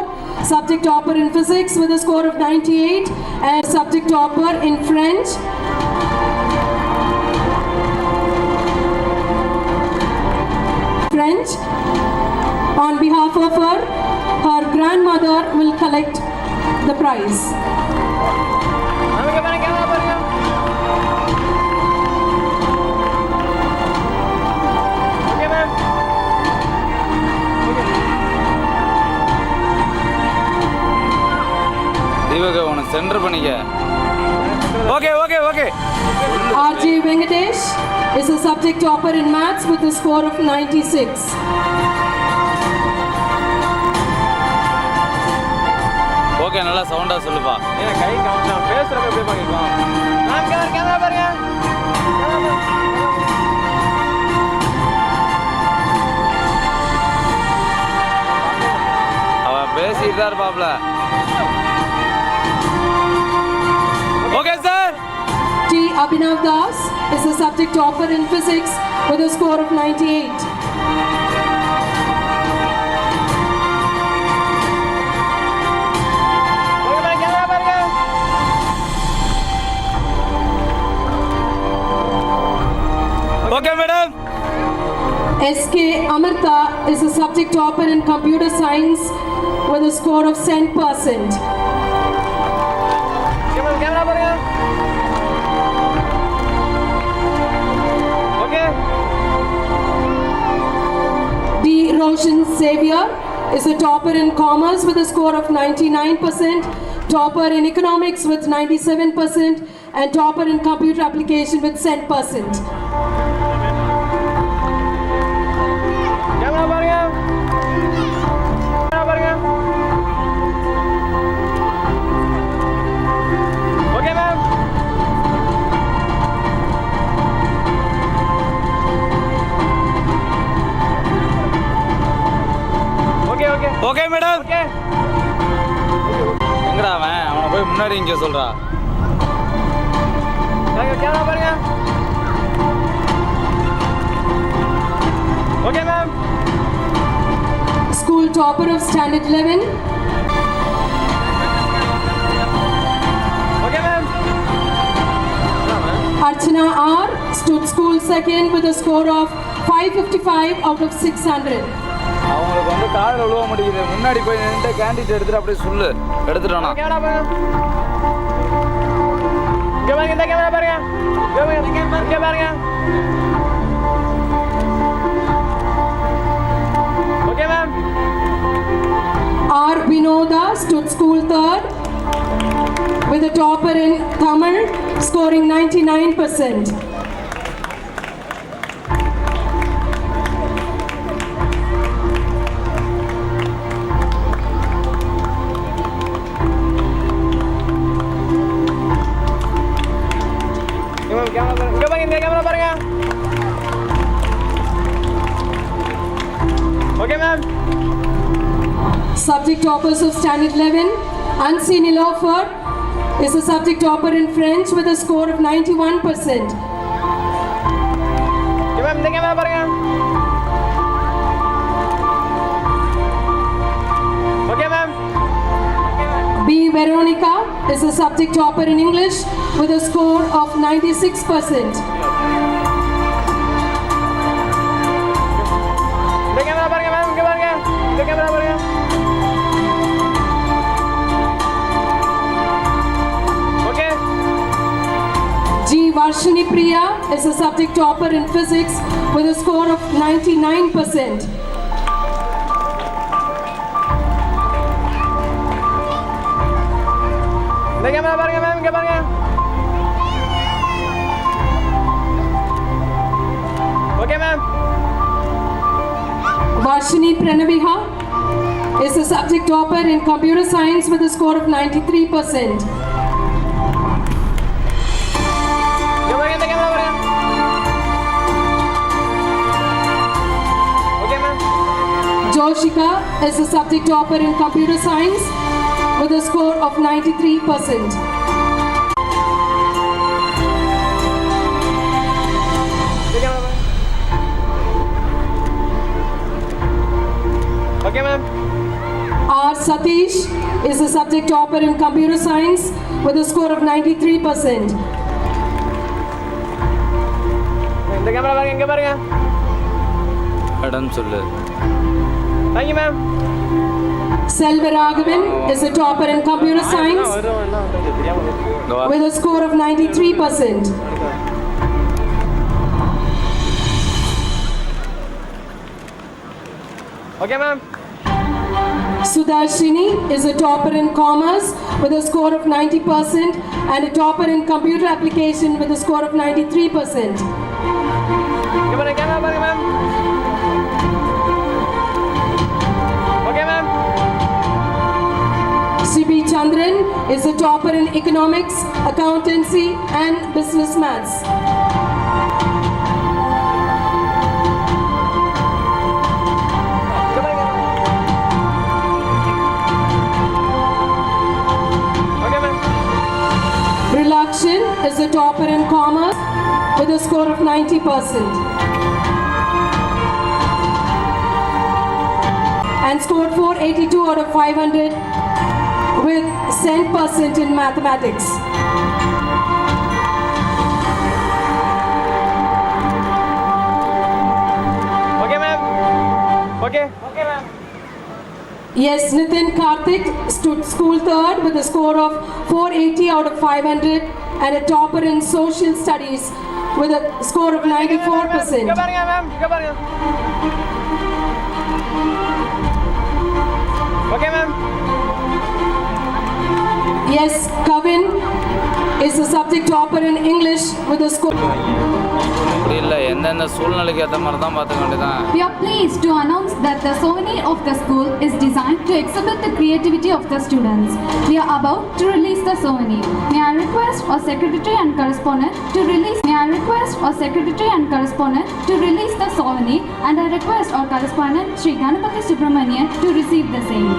subject topper in physics with a score of 98, and subject topper in French. On behalf of her grandmother will collect the prize. தீபக உனக்கு centre பண்ணிக்க. Okay. R.J. Venkatesh is a subject topper in maths with a score of 96. Okay, நல்லா சவுண்டா சொல்லுப்பா. ஏன்னா கை காமிச்சா பேசுறப்ப எப்படி பண்ணிக்கலாம். நான் கேமரா பாருங்க. அவன் பேசிட்டு தான் இருப்பாப்ல. Okay, sir. T. Abhinav Das is a subject topper in physics with a score of 98. Okay, madam. S.K. Amartha is a subject topper in computer science with a score of 100%. Camera பாருங்க. Okay. D. Roshan Xavier is a topper in commerce with a score of 99%, topper in economics with 97%, and topper in computer application with 100%. Camera பாருங்க. Camera பாருங்க. Okay, ma'am. Okay, madam. Okay. எங்கடா அவனை போய் முன்னாடி இங்கே சொல்றா. Camera பாருங்க. Okay, ma'am. school topper of standard 11. Okay, ma'am. Archana R stood school second with a score of 555 out of 600. அவங்களுக்கு வந்து காதில் விழுவ மாட்டேங்குது. முன்னாடி போய் நின்று கேண்டிட் எடுத்துட்டு அப்படியே சொல்லு. எடுத்துட்டோம்னா. கேமரா பாருங்க. இங்க பாருங்க, இந்த கேமரா பாருங்க. இங்க பாருங்க. Okay ma'am. R Vinoda stood school third with a topper in Tamil scoring 99%. இங்க பாருங்க, இந்த கேமரா பாருங்க. Okay ma'am. Subject toppers of standard 11. Ansi Nilofer is a subject topper in French with a score of 91%. Ma'am, இந்த camera பாருங்க. Okay ma'am. B Veronica is a subject topper in English with a score of 96%. இந்த camera பாருங்க ma'am, இங்க பாருங்க. இந்த camera பாருங்க. Okay. G Varshini Priya is a subject topper in physics with a score of 99%. இந்த camera பாருங்க ma'am, இங்க பாருங்க. Okay ma'am. Varshini Pranaviha is a subject topper in computer science with a score of 93%. இங்க பாருங்க, இந்த camera பாருங்க. Okay ma'am. Joshika is a subject topper in computer science with a score of 93%. இந்த camera பாருங்க. Okay ma'am. R Satish is a subject topper in computer science with a score of 93%. இந்த camera பாருங்க, இங்க பாருங்க. இடம் சொல்லு. Thank you ma'am. Selva Raghavan is a topper in computer science with a score of 93%. Okay ma'am. Sudarshini is a topper in commerce with a score of 90% and a topper in computer application with a score of 93%. இங்க பாருங்க, camera பாருங்க ma'am. Okay ma'am. C.B. Chandran is a topper in economics, accountancy and business maths. இங்க பாருங்க. Okay ma'am. Rilakshan is a topper in commerce with a score of 90% and scored 482 out of 500 with 100% in mathematics. Okay ma'am. Okay. Okay ma'am. Yes, Nitin Karthik stood school third with a score of 480 out of 500 and a topper in social studies with a score of 94%. இங்க பாருங்க ma'am, இங்க பாருங்க. Okay ma'am. Yes, Kavin is a subject topper in English with a score. அப்படி இல்லை, எந்தெந்த சூழ்நிலைக்கு ஏற்ற மாதிரி தான் பார்த்துக்க வேண்டியதான். We are pleased to announce that the souvenir of the school is designed to exhibit the creativity of the students. We are about to release the souvenir. May I request our secretary and correspondent to release. May I request our secretary and correspondent to release the souvenir, and I request our correspondent Sri Ganapati Subramanian to receive the same.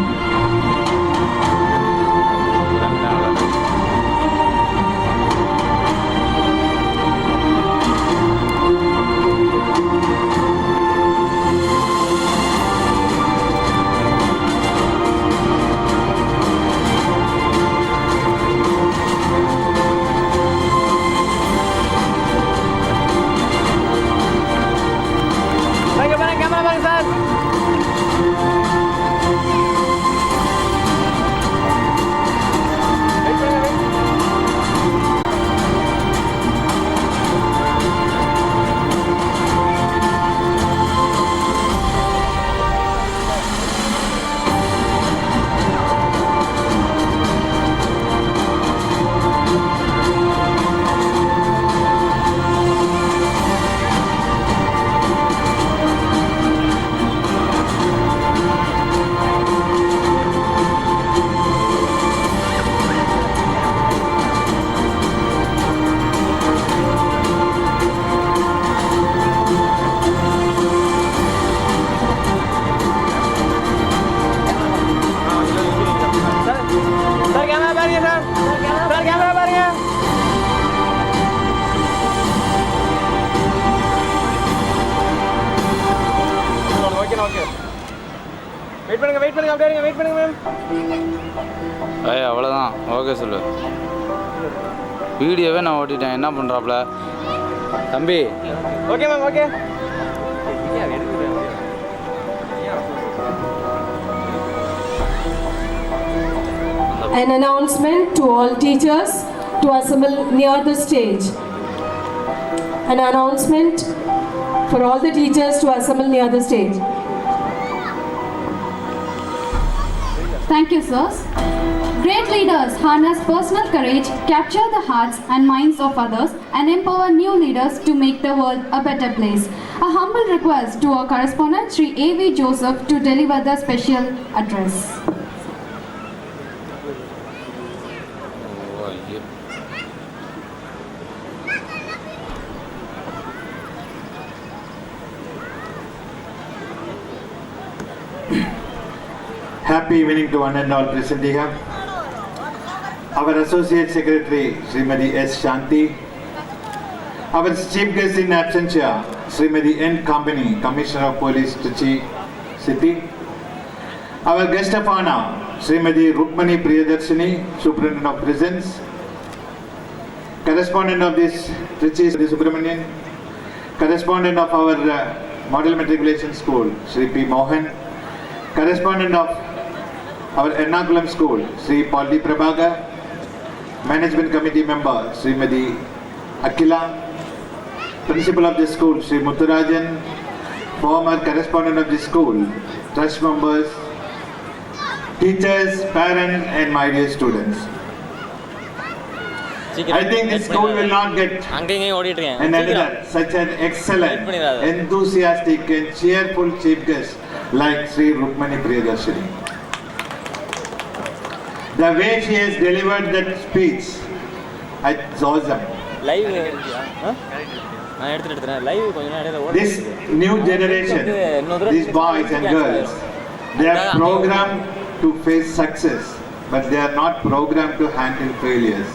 பண்ணுங்க அப்படியே wait பண்ணுங்க ma'am. ஏய் அவ்வளோதான், okay சொல்லு. வீடியோவே நான் ஓட்டிட்டேன், என்ன பண்ணுறாப்புல தம்பி? Okay ma'am, okay. An announcement to all teachers to assemble near the stage. An announcement for all the teachers to assemble near the stage. Thank you, sirs. Great leaders harness personal courage, capture the hearts and minds of others, and empower new leaders to make the world a better place. A humble request to our correspondent, Sri A.V. Joseph, to deliver the special address. Happy evening to one and all present here. Our Associate Secretary, Srimati S. Shanti. Our Chief Guest in absentia, Srimati N. Company, Commissioner of Police, Trichy City. Our guest of honor, Srimati Rukmani Priyadarshini, Superintendent of Prisons. Correspondent of this Trichy Subramanian. Correspondent of our Model Matriculation School, Sri P. Mohan. Correspondent of our Ernakulam School, Sri Paul D. Prabhagar. Management Committee Member, Srimati Akila. Principal of the school, Sri Muthurajan. Former correspondent of the school, trust members, teachers, parents, and my dear students. I think this school will not get another such an excellent, enthusiastic and cheerful chief guest like Sri Rukmani Priyadarshini. The way she has delivered that speech, it's awesome. This new generation, these boys and girls, they are programmed to face success, but they are not programmed to handle failures.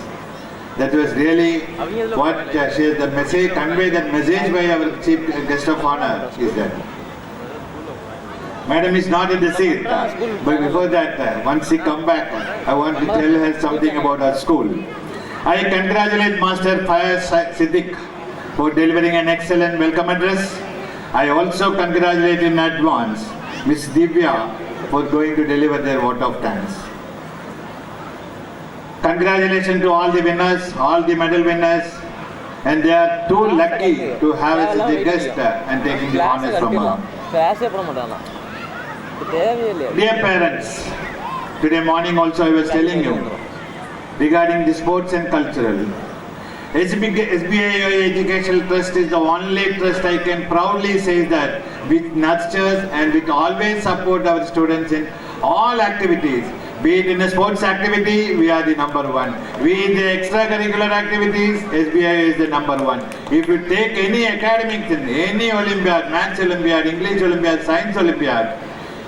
That was really what she has the message, convey that message by our chief guest of honor is that. Madam is not in the seat, but before that, once she come back, I want to tell her something about our school. I congratulate Master Fayaz Siddiq for delivering an excellent welcome address. I also congratulate in advance Miss Divya for going to deliver their vote of thanks. Congratulations to all the winners, all the medal winners, and they are too lucky to have us as a guest and taking the honors from her. Dear parents, today morning also I was telling you regarding the sports and cultural. S.B.L.O.A Educational Trust is the only trust I can proudly say that which nurtures and which always support our students in all activities. Be it in a sports activity, we are the number one. Be it the extracurricular activities, S.B.L.O.A is the number one. If you take any academics in any Olympiad, Maths Olympiad, English Olympiad, Science Olympiad,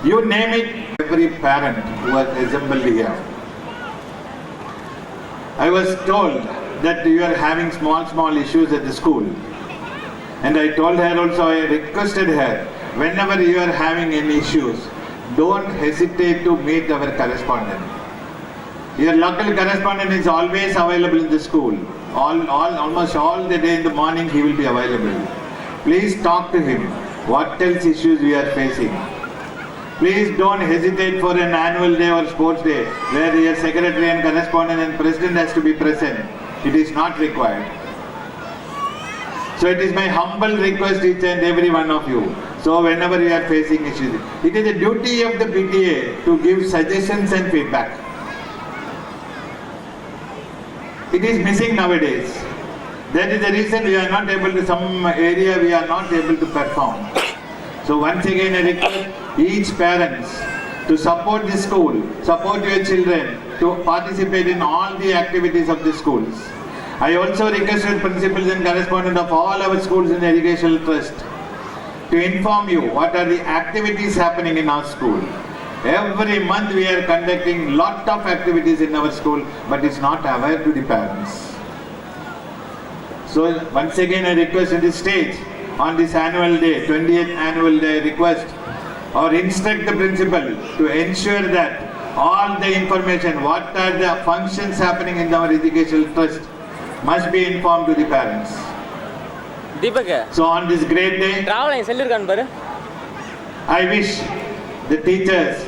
you name it, every parent who was assembled here. I was told that you are having small issues at the school. And I told her also, I requested her, whenever you are having any issues, don't hesitate to meet our correspondent. Your local correspondent is always available in the school. Almost all the day in the morning he will be available. Please talk to him. What else issues we are facing? Please don't hesitate for an annual day or sports day where your secretary and correspondent and president has to be present. It is not required. So it is my humble request each and every one of you. So whenever you are facing issues, it is the duty of the PTA to give suggestions and feedback. It is missing nowadays. That is the reason we are not able to, some area we are not able to perform. So once again I request each parents to support the school, support your children to participate in all the activities of the schools. I also requested principals and correspondents of all our schools in the educational trust to inform you what are the activities happening in our school. Every month we are conducting lot of activities in our school, but it's not aware to the parents. So once again I request at this stage on this annual day, 20th annual day, request or instruct the principal to ensure that all the information, what are the functions happening in our educational trust, must be informed to the parents. So on this great day, I wish the teachers,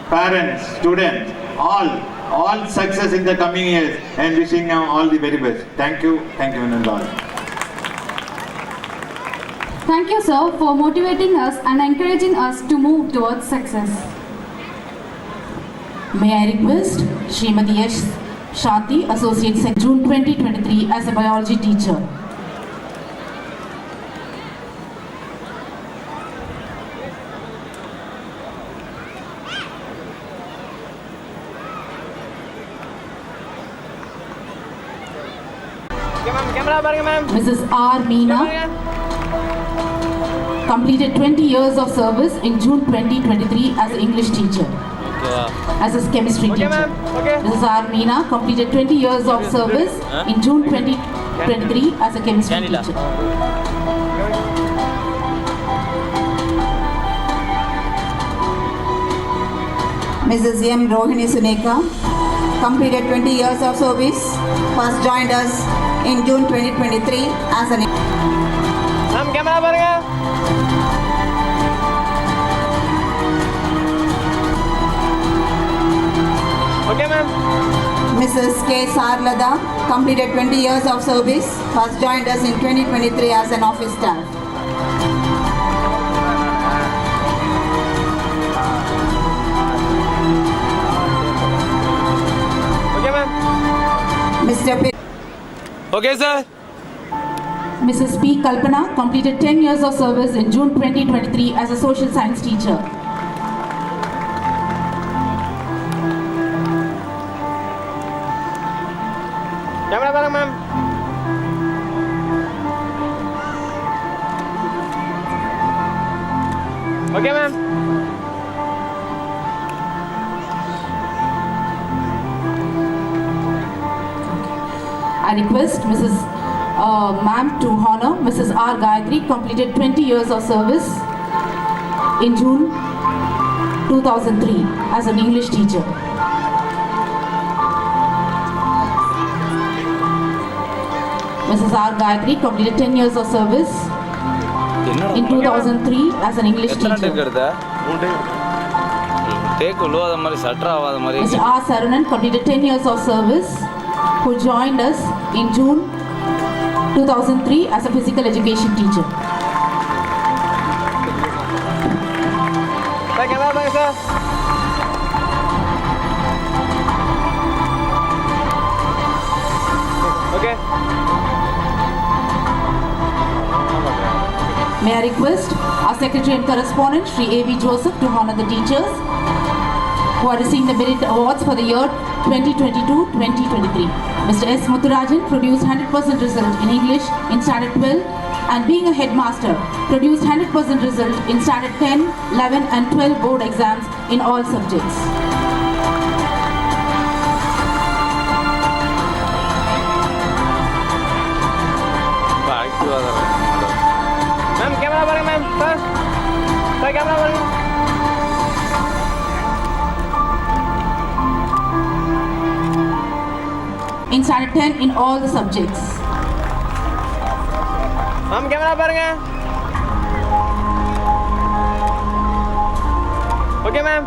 parents, students, all success in the coming years, and wishing them all the very best. Thank you, Nandal. Thank you, sir, for motivating us and encouraging us to move towards success. May I request Srimati S.B.L.O.A, Associate Secretary, June 2023, as a biology teacher. Mrs. R. Meena completed 20 years of service in June 2023 as an English teacher. As a chemistry teacher. Mrs. R. Meena completed 20 years of service in June 2023 as a chemistry teacher. Mrs. M. Rohini Suneka completed 20 years of service. First joined us in June 2023 as an Mrs. K. Sarlada completed 20 years of service. First joined us in 2023 as an office staff. Mr. P. Okay, sir. Mrs. P. Kalpana completed 10 years of service in June 2023 as a social science teacher. Camera bareng, ma'am. Okay, ma'am. I request Mrs. Ma'am to honor Mrs. R. Gayatri, completed 20 years of service in June 2003 as an English teacher. Mrs. R. Gayatri completed 10 years of service in 2003 as an English teacher. Mr. R. Saranan completed 10 years of service, who joined us in June 2003 as a physical education teacher. Thank you, sir. Okay. May I request our Secretary and Correspondent, Sri A.V. Joseph, to honor the teachers who are receiving the merit awards for the year 2022-2023. Mr. S. Muthurajan produced 100% result in English in Standard 12, and being a headmaster, produced 100% result in Standard 10, 11 and 12 board exams in all subjects. Ma'am, camera bareng, ma'am. Sir, camera bareng. In Standard 10 in all the subjects. Ma'am, camera bareng. Okay, ma'am.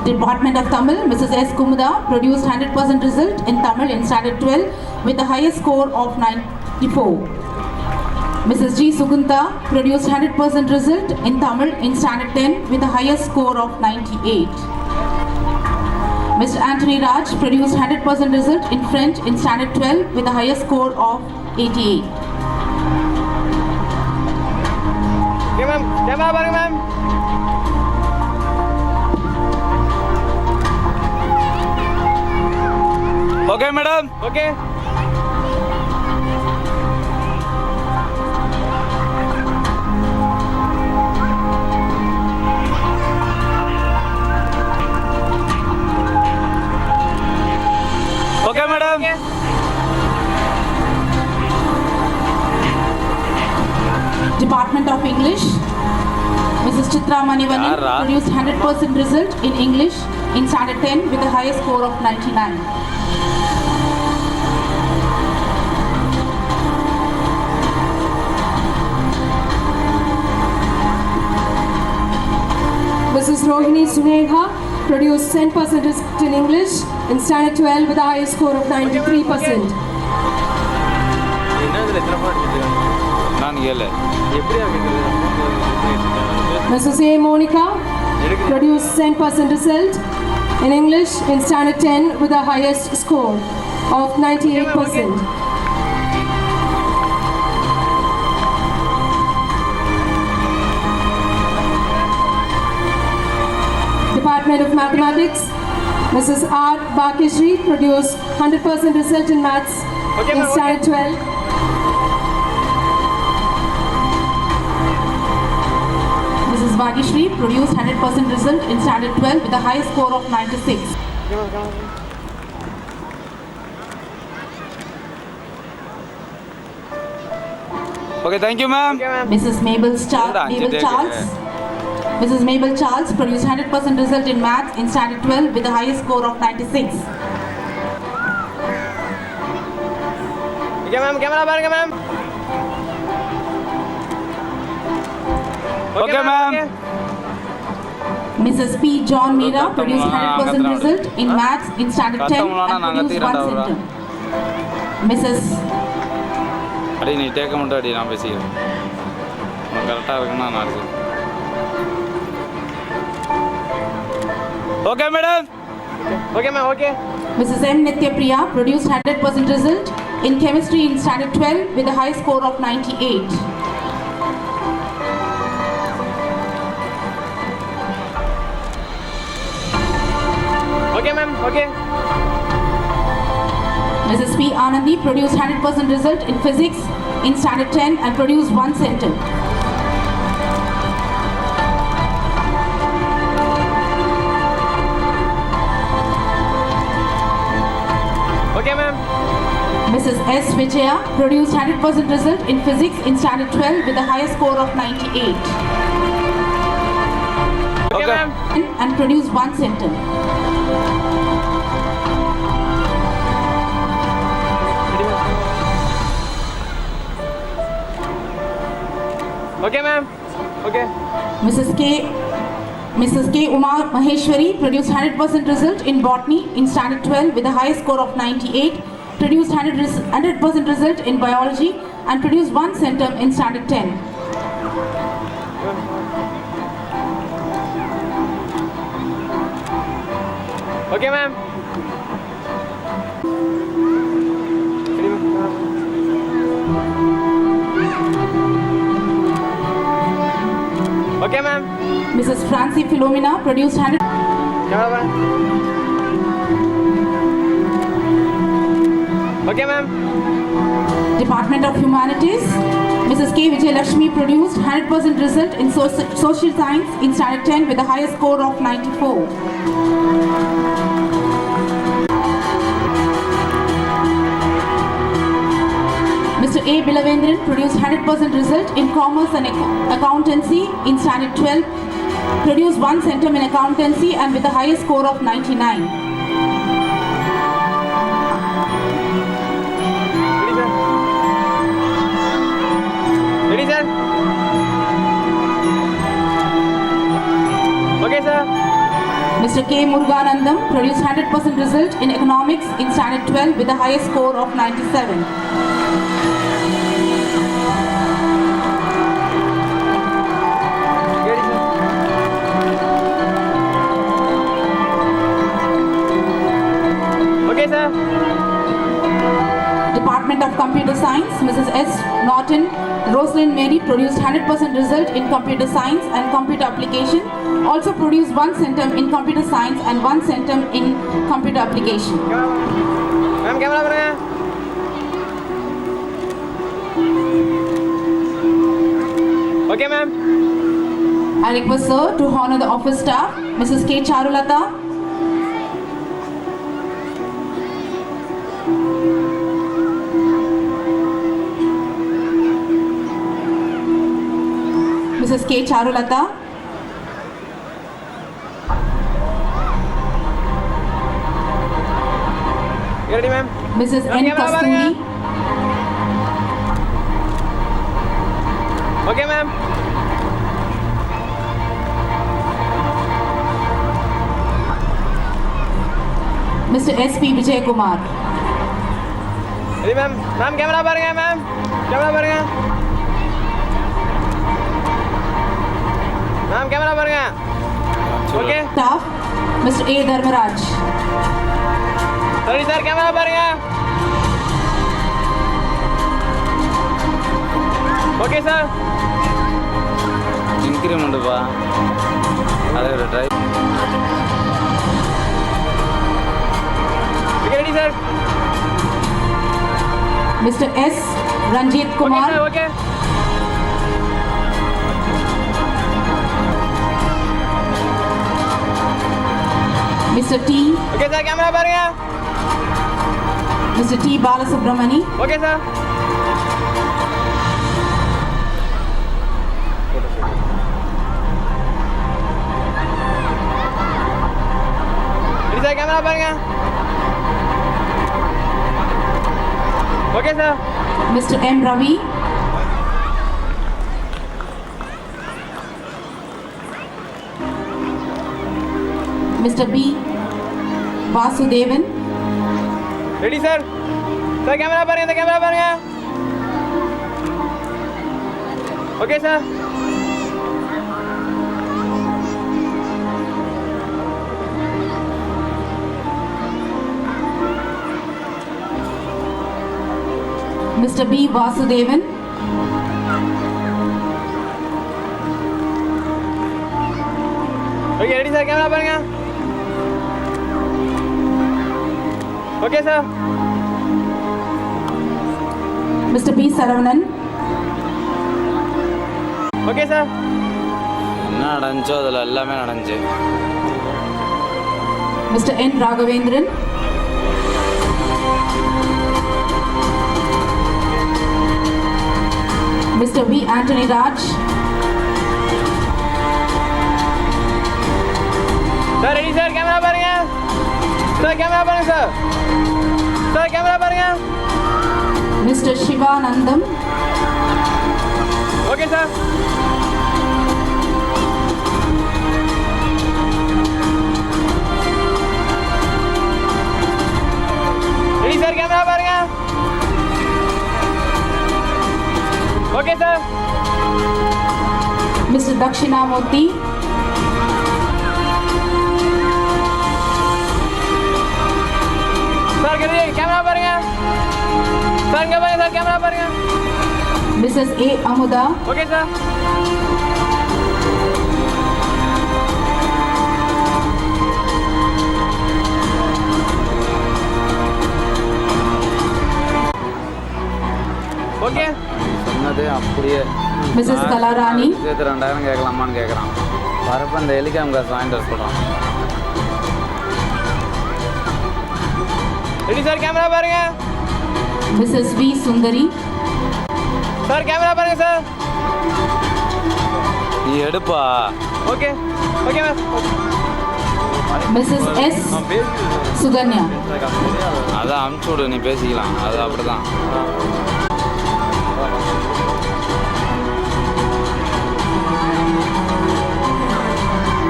Department of Tamil, Mrs. S. Kumuda produced 100% result in Tamil in Standard 12 with the highest score of 94. Mrs. G. Sugunta produced 100% result in Tamil in Standard 10 with the highest score of 98. Mr. Anthony Raj produced 100% result in French in Standard 12 with the highest score of 88. Okay, ma'am. Camera bareng, ma'am. Okay, madam. Okay. Okay, madam. Okay. Department of English, Mrs. Chitra Manivanan Yarra. produced 100% result in English in standard 10 with a highest score of 99. Mrs. Rohini Sunegha produced 10% result in English in standard 12 with a highest score of 93%. என்னதுல எத்தனை பாட்டு இருக்கு நான் கேள எப்படியா கேக்குறது Mrs. A. Monica produced 10% result in English in standard 10 with the highest score of 98%. Department of Mathematics, Mrs. R. Bakishri produced 100% result in Maths in standard 12. Mrs. Bhagishri produced 100% result in standard 12 with a high score of 96. Okay thank you ma'am Mrs. Mabel Charles. Mrs. Mabel Charles produced 100% result in maths in standard 12 with a highest score of 96. Okay ma'am camera பாருங்க ma'am okay ma'am Mrs. P. John Meera produced 100% result in maths in standard 10 and produced 1 center. Mrs. அடி நீ டேக்க மட்டும் அடி நான் பேசிக்கிறேன் உனக்கு கரெக்டாக இருக்குன்னா நான் அடிச்சு okay madam okay ma'am okay Mrs. M. Nitya Priya produced 100% result in chemistry in standard 12 with a high score of 98. Okay ma'am okay Mrs. P. Anandi produced 100% result in physics in standard 10 and produced 1 center. Okay ma'am Mrs. S. Vijaya produced 100% result in physics in standard 12 with a highest score of 98. Okay ma'am And produced 1 center. Okay ma'am okay Mrs. K. Umar Maheshwari produced 100% result in botany in standard 12 with a highest score of 98, produced 100% result in biology and produced 1 center in standard 10. Okay ma'am okay ma'am Mrs. Francie Philomena produced 100. Okay ma'am Department of Humanities, Mrs. K. Vijayalakshmi produced 100% result in social science in standard 10 with a highest score of 94. Mr. A. Bilavendran produced 100% result in commerce and accountancy in standard 12, produced 1 centum in accountancy and with the highest score of 99. Ready, sir? Okay, sir. Mr. K. Muruganandam produced 100% result in economics in standard 12 with the highest score of 97. Ready, sir? Okay, sir. Department of Computer Science, Mrs. S. Norton Rosalind Mary produced 100% result in computer science and computer application, also produced 1 centum in computer science and 1 centum in computer application. Ma'am, camera பாருங்க. Okay, ma'am. I request sir to honor the office staff, Mrs. K. Charulata, Mrs. K. Charulata, ready, ma'am? Mrs. N. Okay, ma'am. Kasturi, Okay, ma'am. Mr. S.P. Kumar, Ready, ma'am? Ma'am, camera பாருங்க, ma'am. Camera பாருங்க. Ma'am, camera பாருங்க. Okay. staff, Mr. A. Dharmaraj, Ready, sir, camera பாருங்க. Okay, sir. Increment பா. அது try. Okay, ready, sir. Mr. S. Ranjit Kumar, Okay, sir, okay. Mr. T. Okay, sir, camera பாருங்க. Mr. T. Balasubramani, Okay, sir. Ready, sir, camera பாருங்க. Okay, sir. Mr. M. Ravi, Mr. B. Vasudevan, Ready, sir. Sir, camera பாருங்க, இந்த camera பாருங்க. Okay, sir. Mr. B. Vasudevan, Okay, ready, sir, camera பாருங்க. Okay, sir. Mr. P. Saravanan, Okay, sir. என்ன நடந்துச்சோ அதில் எல்லாமே நடந்துச்சு. Mr. N. Raghavendran, Mr. V. Anthony Raj, Sir, ready, sir, camera பாருங்க. Sir, camera பாருங்க, sir. Sir, camera பாருங்க. Mr. Shivanandam, Okay, sir. Ready, sir, camera பாருங்க. Okay, sir. Mr. Dakshinamurthy, Sir, ready, camera பாருங்க. Sir, இங்க பாருங்க, sir, camera பாருங்க. Mrs. A. Amuda, Okay, sir. Okay. சொன்னதே அப்படியே. Mrs. Kalarani, சேர்த்து 2000 கேட்கலாமான்னு கேட்குறான். வரப்போ இந்த ஹெலிகாம் காசு வாங்கிட்டு வர சொல்கிறான். Ready, sir, camera பாருங்க. Mrs. V. Sundari, Sir, camera பாருங்க, sir. நீ எடுப்பா. Okay. Okay, ma'am. Mrs. S. Suganya, அதை அமுச்சு விடு, நீ பேசிக்கலாம். அது அப்படிதான்.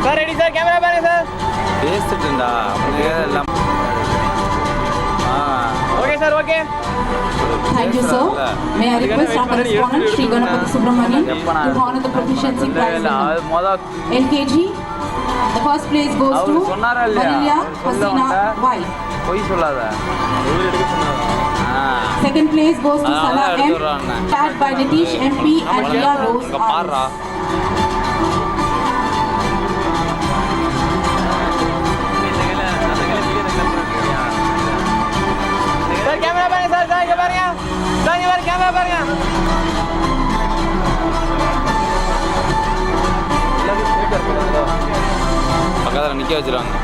Sir, ready, sir, camera பாருங்க, sir. பேசிட்டுண்டா அப்படியே எல்லாம். Okay, sir, okay. thank you, sir. May I request our correspondent, Sri Ganapati Subramanian, to honor the proficiency prize winner. LKG, the first place goes to அவரு சொன்னாரா இல்லையா? Maria Hasina Y. பொய் சொல்லாத. Second place goes to அதான் Salah M, எடுத்துடுறான்னு. tagged by Nitish MP and Ria Rose இங்க R. பாருடா. Sir, camera பாருங்க, sir. Sir, இங்க பாருங்க. Sir, இங்க பாருங்க, camera பாருங்க. பக்கத்தில் நிற்க வச்சிருவாங்க.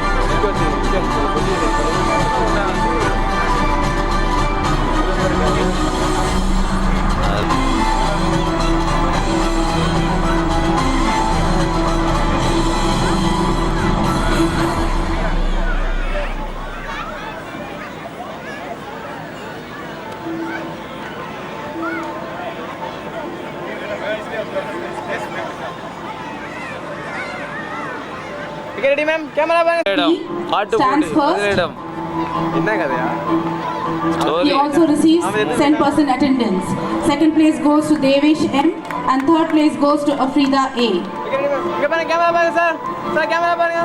ரெடி மேம் கேமரா பாருங்க பாட்டு stands போட்டு first. முதலிடம் என்ன கதையா He also receives 10% attendance. Second place goes to Devish M and third place goes to Afrida A. இங்க பாருங்க கேமரா பாருங்க சார் சார் கேமரா பாருங்க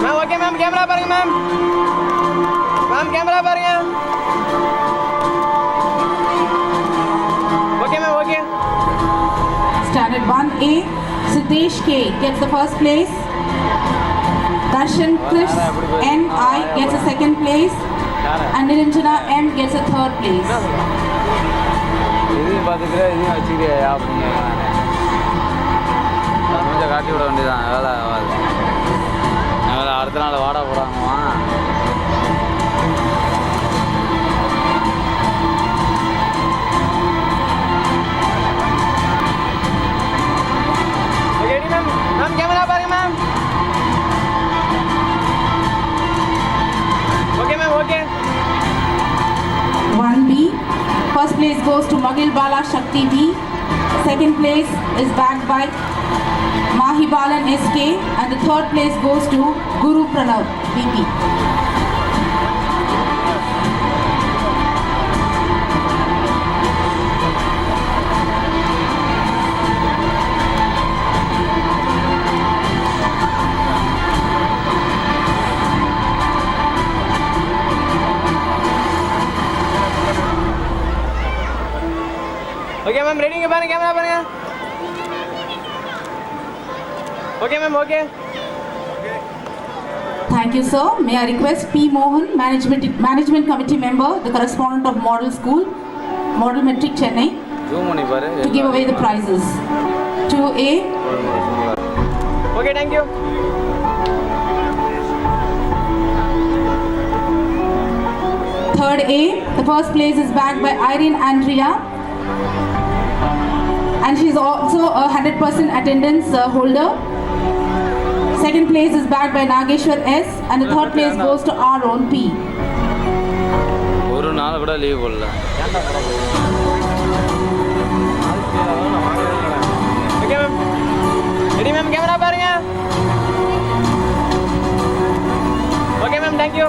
மேம் ஓகே மேம் கேமரா பாருங்க மேம் மேம் கேமரா பாருங்க okay ma'am okay Standard 1A, Siddesh K gets the first place. Darshan Chris N.I. gets a second place. And Niranjana M gets a third place. இதையும் பார்த்துக்கிறேன் இதையும் வச்சுக்கிறியா அப்படிங்க நான் கொஞ்சம் காட்டி விட வேண்டியதான் வேலை ஆகாது வேலை அடுத்த நாள் வாடா போடாங்கம்மா ரெடி மேம் மேம் கேமரா பாருங்க ma'am okay ma'am okay 1B, first place goes to Magil Bala Shakti V. Second place is backed by Mahi Balan SK and the third place goes to Guru Pranav BP. Okay ma'am ரெடிங்க பாருங்க camera பாருங்க okay ma'am okay Thank you, sir. May I request P. Mohan, Management Committee member, the correspondent of Model School, Model Metric Chennai, zoom பண்ணி பாரு to give away the prizes. 2A, okay thank you third A, the first place is backed by Irene Andrea. And she is also a 100% attendance holder. Second place is backed by Nageshwar S and the third place goes to our own P. ஒரு நாள் கூட leave போடல okay ma'am ready ma'am camera பாருங்க okay ma'am thank you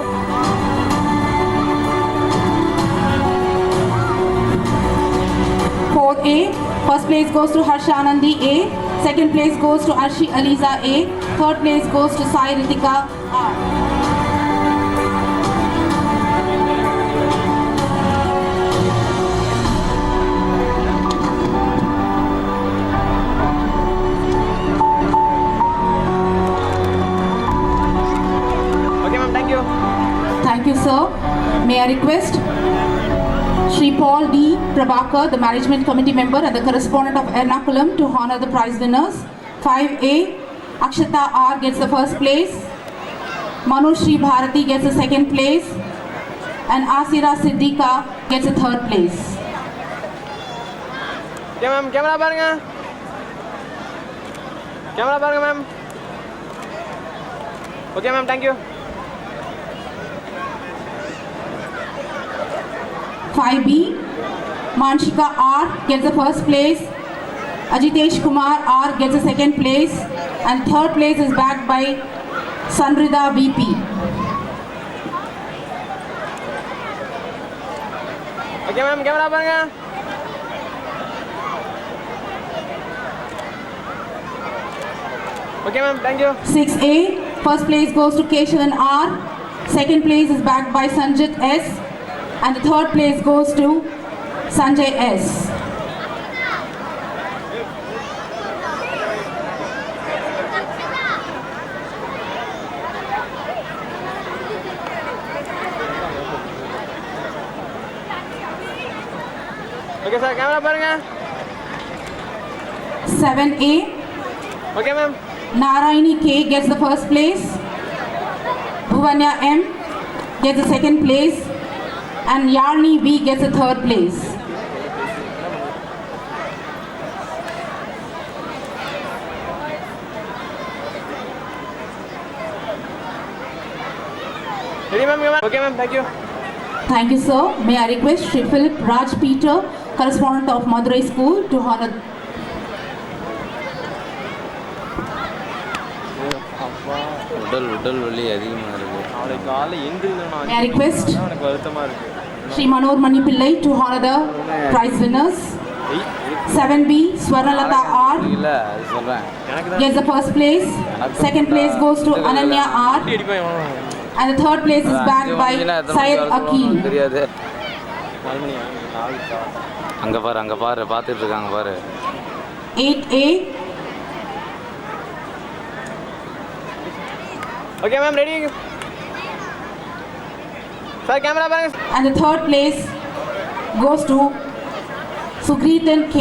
Fourth A, first place goes to Harsha Anandi A, second place goes to Arshi Aliza A, third place goes to Sai Ritika R. Okay ma'am thank you Thank you, sir. May I request Shri Paul D. Prabhakar, the Management Committee member and the correspondent of Ernakulam, to honor the prize winners. 5A, Akshata R gets the first place. Manu Shri Bharati gets the second place. And Asira Siddika gets the third place. Okay ma'am camera பாருங்க camera பாருங்க ma'am okay ma'am thank you 5B, Manshika R gets the first place. Ajitesh Kumar R gets the second place. And third place is backed by Sanrida BP. Okay ma'am camera பாருங்க okay ma'am thank you 6A, first place goes to Keshavan R. Second place is backed by Sanjit S. And the third place goes to Sanjay S. Okay sir camera பாருங்க 7A, okay ma'am Narayani K gets the first place. Bhuvanya M gets the second place. And Yarni V gets the third place. Ready, ma'am? Okay, ma'am. Thank you. Thank you, sir. May I request Sri Philip Raj Peter, correspondent of Madurai School, to honor. உடல் வலி அதிகமாக இருக்கு. நாளைக்கு காலைல எந்திரிக்கணும். May I request எனக்கு வருத்தமா இருக்கு. Sri Manohar Mani Pillai to honor the prize winners. 7B Swarnalata R இல்ல அது சொல்றேன். gets the first place. Second place goes to Ananya R. And the third place is backed by Syed Akil. தெரியாது. அங்க பாரு பார்த்துட்டு இருக்காங்க பாரு. 8A. Okay, ma'am. Ready? Sir, camera bang. And the third place goes to Sugritan K.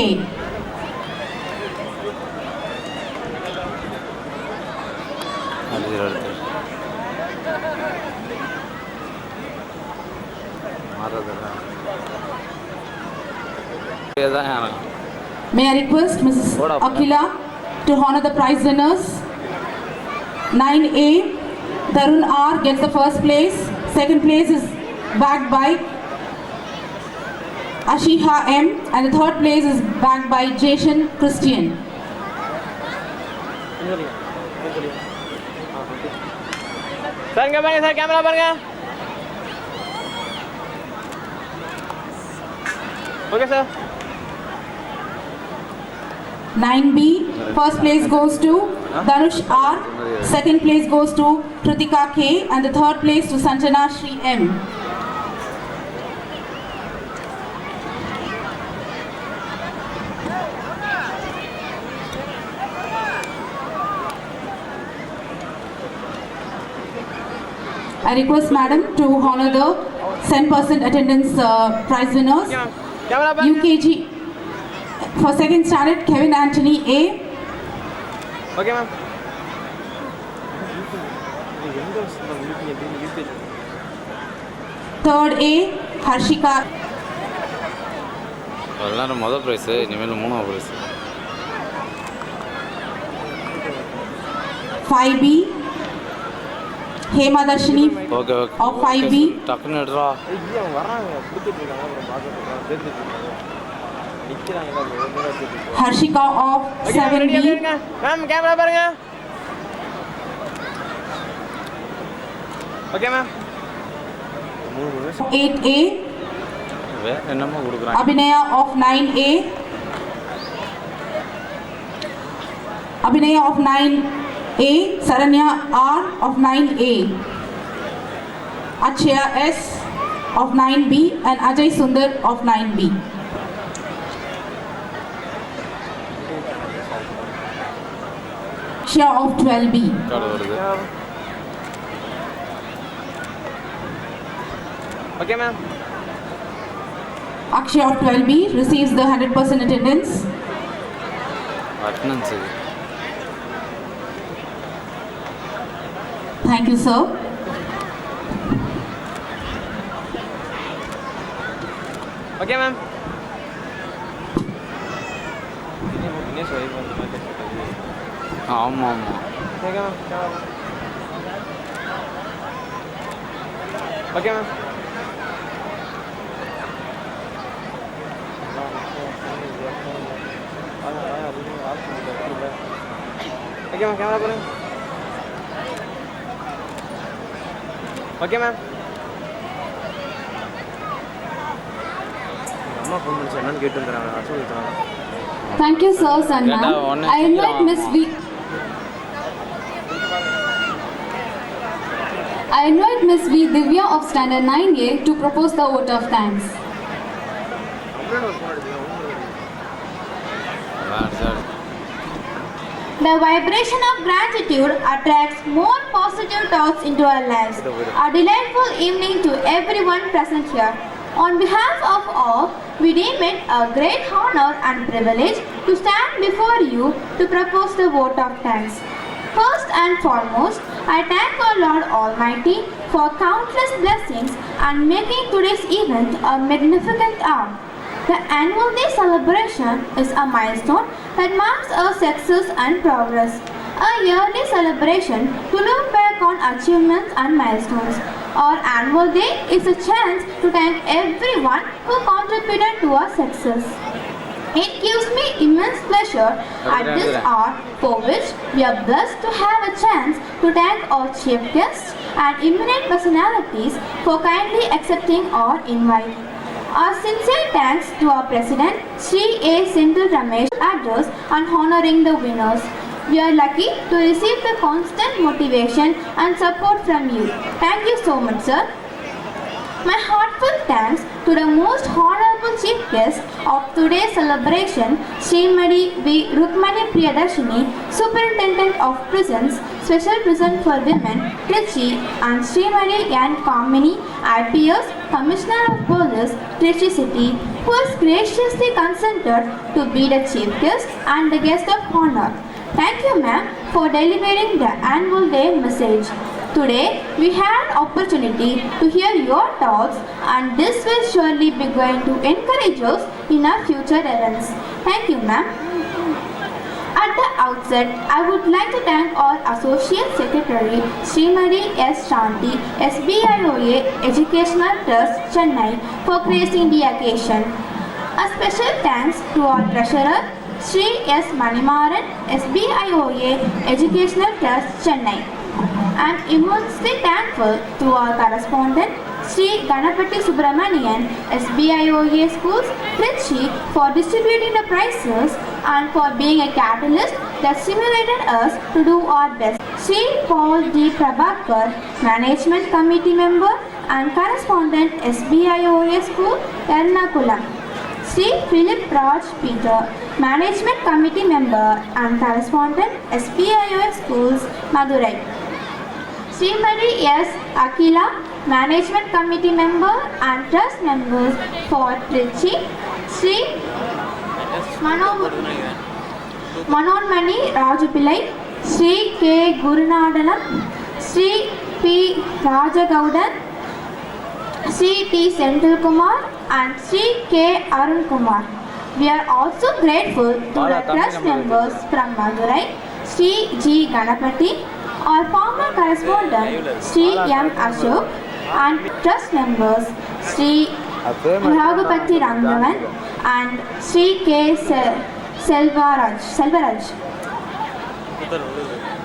May I request Mrs. Akila to honor the prize winners. 9A, Tarun R gets the first place. Second place is backed by Ashiha M, and the third place is backed by Jason Christian. Sir, camera bang. Okay, sir. 9B, first place goes to Danush R, second place goes to Kritika K, and the third place to Sanjana Shri M. I request Madam to honor the 10% attendance prize winners. UKG for second standard Kevin Anthony A. Okay, ma'am. Third A Harshika. எல்லாரும் முதல் prize இனிமேல் மூணாவது prize. 5B Hema Darshini okay of 5B. டக்குன்னு எடுறா. அவங்க வராங்க கொடுத்துட்டு இருக்காங்க அப்புறம் பார்த்துட்டு தெரிஞ்சுட்டு இருக்காங்க. Harshika of 7B. Ma'am, camera பாருங்க. Okay, ma'am. 8A என்னமோ கொடுக்குறாங்க. Abhinaya of 9A. Abhinaya of 9A, Saranya R of 9A. Achya S of 9B and Ajay Sundar of 9B. Shia of 12B. Card வருது. Okay, ma'am. Akshay of 12B receives the 100% attendance. Attendance. Thank you, sir. Okay, ma'am. ஆமாம் ஆமாம். Okay, ma'am. Okay, ma'am. Okay, ma'am. Camera பாருங்க. Okay, ma'am. அம்மா phone பண்ணி என்னன்னு கேட்டு வந்துறாங்க. அச்சோ வந்துறாங்க. Thank you, sir, and ma'am. I invite Miss V. I invite Miss V. Divya of Standard 9A to propose the vote of thanks. The vibration of gratitude attracts more positive thoughts into our lives. A delightful evening to everyone present here. On behalf of all, we deem it a great honor and privilege to stand before you to propose the vote of thanks. First and foremost, I thank our Lord Almighty for countless blessings and making today's event a magnificent hour. The annual day celebration is a milestone that marks our success and progress. A yearly celebration to look back on achievements and milestones. Our annual day is a chance to thank everyone who contributed to our success. It gives me immense pleasure at this hour for which we are blessed to have a chance to thank our chief guests and eminent personalities for kindly accepting our invite. Our sincere thanks to our President, Sri A. Sindhu Ramesh, address and honoring the winners. We are lucky to receive the constant motivation and support from you. Thank you so much, sir. My heartfelt thanks to the most honorable chief guest of today's celebration, Srimati V. Rukmani Priyadarshini, Superintendent of Prisons, Special Prison for Women, Trichy, and Srimati N. Kamini, IPS, Commissioner of Police, Trichy City, who has graciously consented to be the chief guest and the guest of honor. Thank you, ma'am, for delivering the annual day message. Today, we had opportunity to hear your thoughts, and this will surely be going to encourage us in our future events. Thank you, ma'am. At the outset, I would like to thank our Associate Secretary, Srimati S. Shanti, S.B.L.O.A. Educational Trust, Chennai, for gracing the occasion. A special thanks to our Treasurer, Sri S. Manimaran, S.B.L.O.A. Educational Trust, Chennai. I am immensely thankful to our correspondent, Sri Ganapati Subramanian, S.B.L.O.A. Schools, Trichy, for distributing the prizes and for being a catalyst that stimulated us to do our best. Sri Paul D. Prabhakar, Management Committee Member and Correspondent, S.B.L.O.A. School, Ernakulam. Sri Philip Raj Peter, Management Committee Member and Correspondent, S.B.L.O.A. Schools, Madurai. Srimati S. Akila, Management Committee Member and Trust Members for Trichy. Sri Manonmani Rajupillai, Sri K. Gurunadalam, Sri P. Rajagaudan, Sri T. Senthil Kumar and Sri K. Arun Kumar. We are also grateful to the trust members from Madurai, Sri G. Ganapati, our former correspondent, Sri M. Ashok, and trust members, Sri Raghupati Rangavan and Sri K. Selvaraj.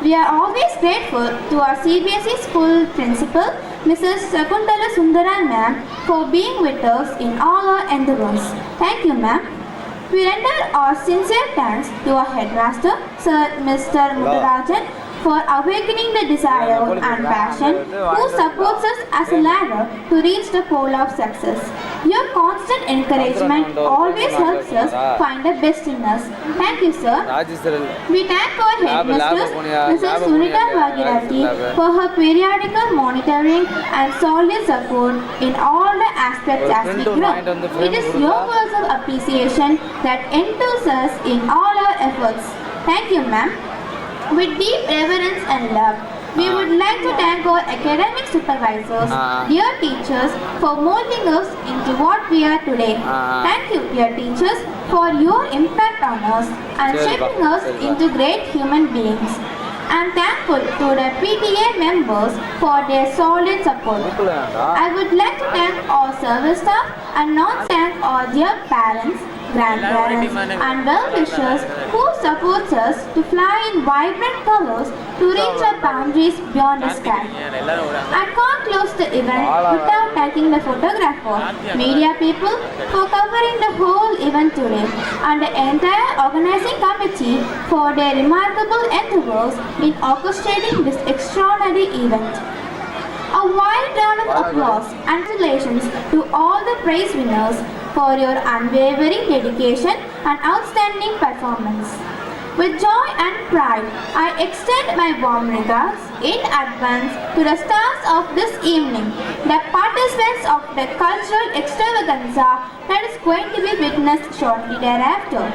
We are always grateful to our CBSE school principal, Mrs. Sakuntala Sundaran ma'am, for being with us in all our endeavors. Thank you, ma'am. We render our sincere thanks to our headmaster, Sir Mr. Muthurajan, for awakening the desire and passion, who supports us as a ladder to reach the pole of success. Your constant encouragement always helps us find the best in us. Thank you, sir. We thank our headmistress, Mrs. Sunita Bhagirathi, for her periodical monitoring and solid support in all the aspects as we grow. It is your words of appreciation that enters us in all our efforts. Thank you, ma'am. With deep reverence and love, we would like to thank our academic supervisors, dear teachers, for molding us into what we are today. Thank you, dear teachers, for your impact on us and shaping us into great human beings. I am thankful to the PTA members for their solid support. I would like to thank our service staff and not thank our dear parents, grandparents and well-wishers who supports us to fly in vibrant colors to reach our boundaries beyond the sky. I can't close the event without thanking the photographer, media people for covering the whole event today and the entire organizing committee for their remarkable endeavors in orchestrating this extraordinary event. A wide round of applause and congratulations to all the prize winners for your unwavering dedication and outstanding performance. With joy and pride, I extend my warm regards in advance to the stars of this evening, the participants of the cultural extravaganza that is going to be witnessed shortly thereafter.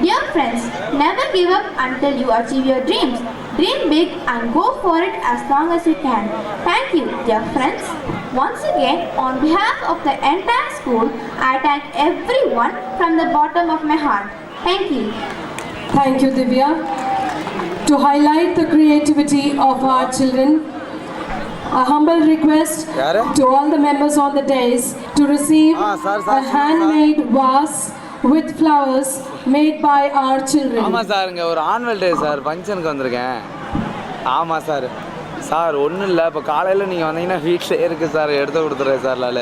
Dear friends, never give up until you achieve your dreams. Dream big and go for it as long as you can. Thank you, dear friends. Once again, on behalf of the entire school, I thank everyone from the bottom of my heart. Thank you. Thank you, Divya. To highlight the creativity of our children, A humble request to all the members on the dais to receive a handmade vase with flowers made by our children. ஆமாம் sir, இங்கே ஒரு annual day sir ஃபங்க்ஷனுக்கு வந்திருக்கேன். ஆமாம் sir. Sir ஒன்றும் இல்லை, இப்போ காலையில் நீங்கள் வந்தீங்கன்னா வீட்டில் இருக்குது சார், எடுத்து கொடுத்துட்றேன் சார் நான்.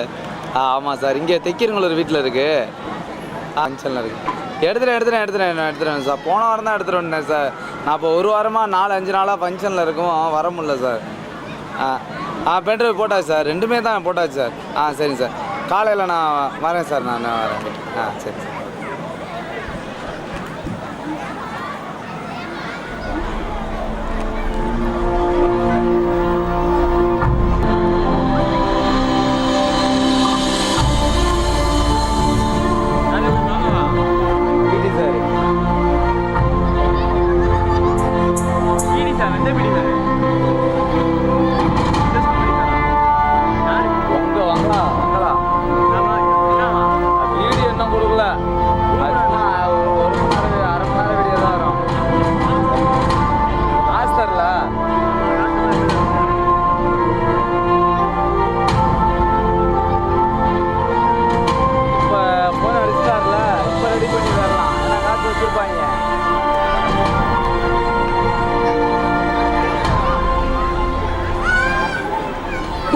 ஆமாம் சார், இங்கே தைக்கிறவங்கள வீட்டில் இருக்குது, ஃபங்க்ஷனில் இருக்குது. எடுத்துகிறேன் சார். போன வாரம் தான் எடுத்துகிட்டு வந்தேன் சார். நான் இப்போ ஒரு வாரமாக 4-5 நாளாக ஃபங்க்ஷனில் இருக்கும், வர முடியல சார். பென்ட்ரைவ் போட்டாச்சு சார், 2மே தான் போட்டாச்சு சார். சரிங்க சார், காலையில் நான் வரேன் சார், நான் வரேன். சரி sir.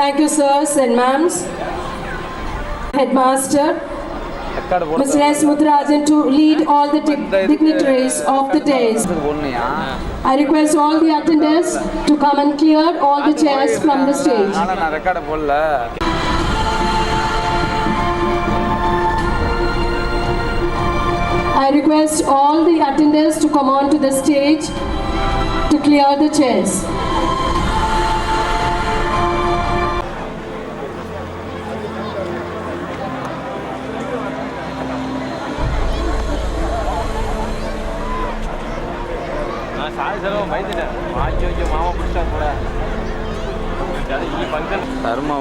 Thank you, sirs and ma'ams. Headmaster, Mr. S.B.L.O.A to lead all the dignitaries of the days. I request all the attendants to come and clear all the chairs from the stage. I request all the attendants to come on to the stage to clear the chairs. தர்மா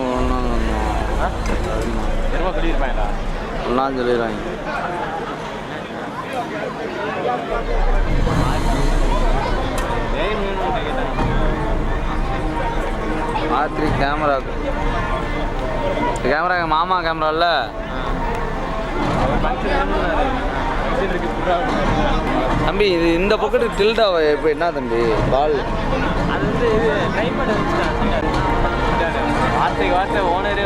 சொல்லிடுறாங்க. ராத்திரி camera எங்கள் மாமா camera இல்லை, தம்பி இது இந்த பக்கத்து Tilda இப்போ என்ன தம்பி பால் அது வந்து இது கைப்பட வார்த்தை ஓனரு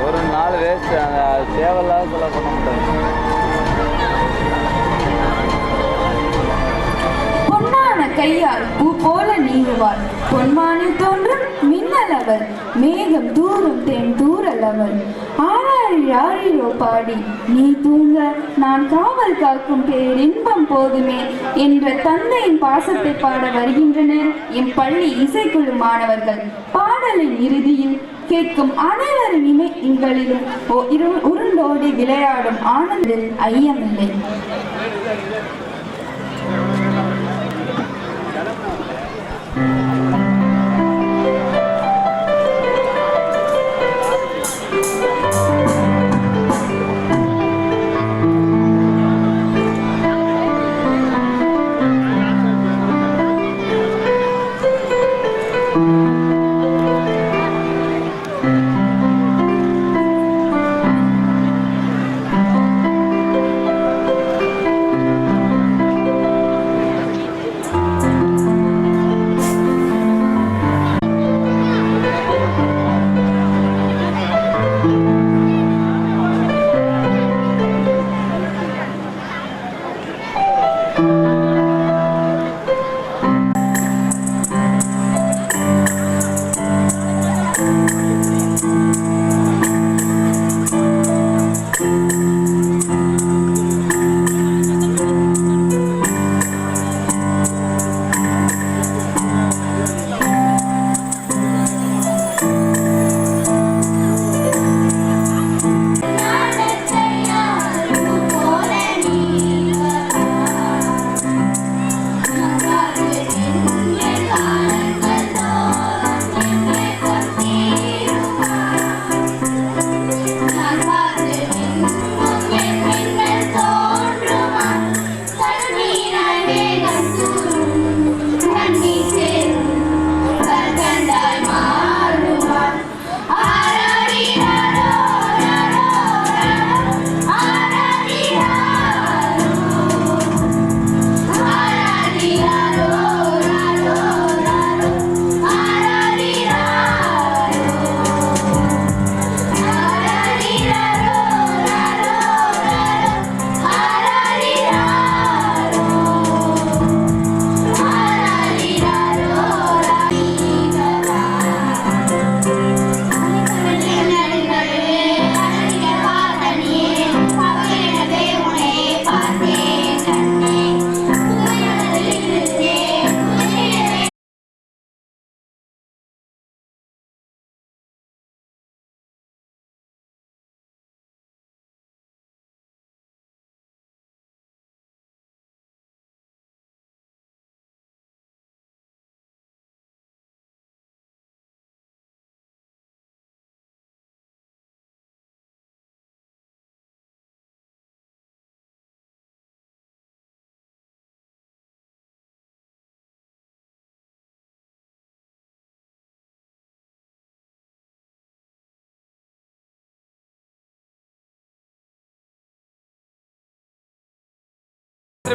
ஒரு நாள் வேஸ்ட், அந்த தேவையில்லாத சொல்ல பண்ண முடியாது. கையால் பூ போல நீங்குவாள், பொன்மானில் தோன்றும் மின்னலவள், மேகம் தூரும் தேன் தூரலவள். ஆராரிரோ பாடி நீ தூங்க நான் காவல் காக்கும் பேரின்பம் போதுமே என்ற தந்தையின் பாசத்தை பாட வருகின்றனர் எம் பள்ளி இசைக்குழு மாணவர்கள். பாடலின் இறுதியில் கேட்கும் அனைவரின் இமைகளிலும் உருண்டோடி விளையாடும் ஆனந்தில் ஐயமில்லை.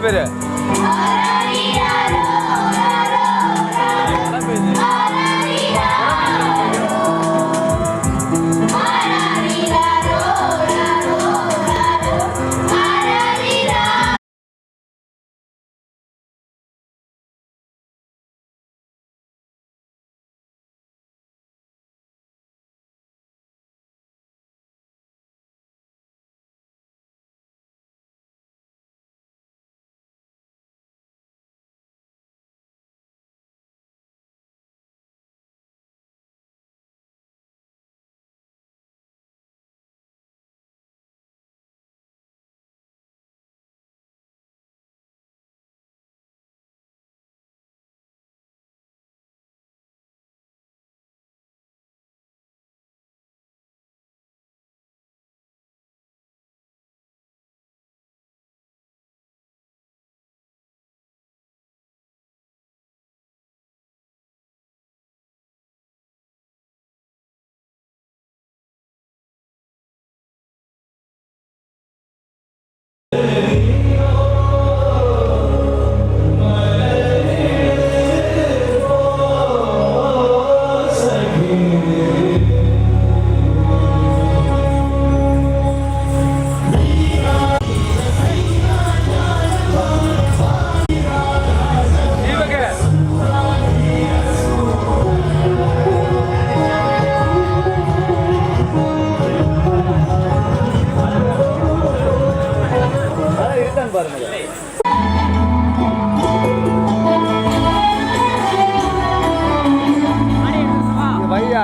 பேரு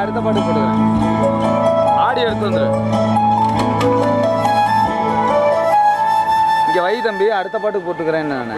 அடுத்த பாட்டு போட்டுக்கிறேன் ஆடி எடுத்து வந்துரு இங்க வை தம்பி அடுத்த பாட்டுக்கு போட்டுக்கிறேன் நான்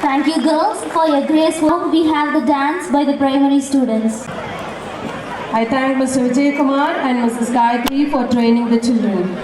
Thank you girls for your graceful. We have the dance by the primary students. I thank Mr. Vijay Kumar and Mrs. Gayatri for training the children.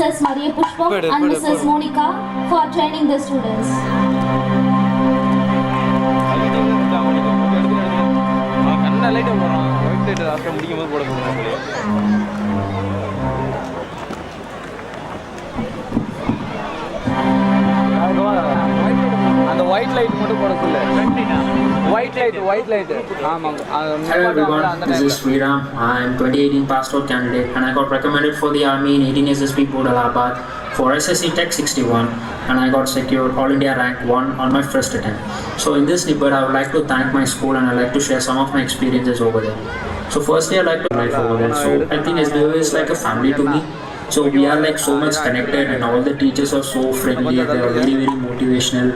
Mrs. Maria Pushpa and Mrs. Monica for training the students. அந்த white light மட்டும் போட சொல்லு. White light ஆமாங்க. Hello everyone, this is Sriram. I am 2018 passed out candidate and I got recommended for the army in 18 years S.B.L.O.A for SSC Tech 61 and I got secured All India rank 1 on my first attempt. So in this snippet I would like to thank my school and I would like to share some of my experiences over there. So firstly I would like to life over there. So I think S.B.L.O.A is like a family to me. So we are like so much connected and all the teachers are so friendly, they are very motivational,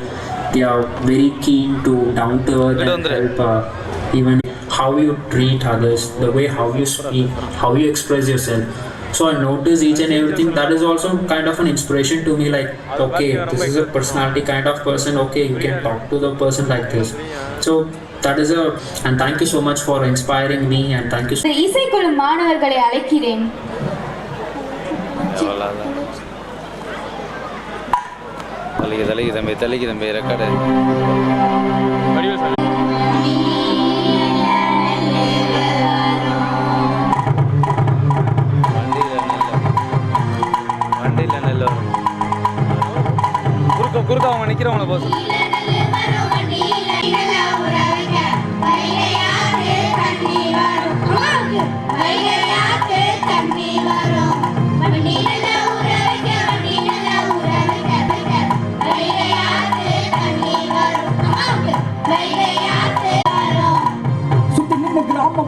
they are very keen to down to earth and help even how you treat others, the way how you speak, how you express yourself. So I notice each and everything. That is also kind of an inspiration to me, like okay, this is a personality kind of person, okay, you can talk to the person like this. So that is and thank you so much for inspiring me and thank you so much. இசைக்குழு மாணவர்களை அழைக்கிறேன். தலைக்கு தம்பி record வண்டியில் நெல் வரும். குறுக்க அவங்க நிற்கிறவங்கள போஸ்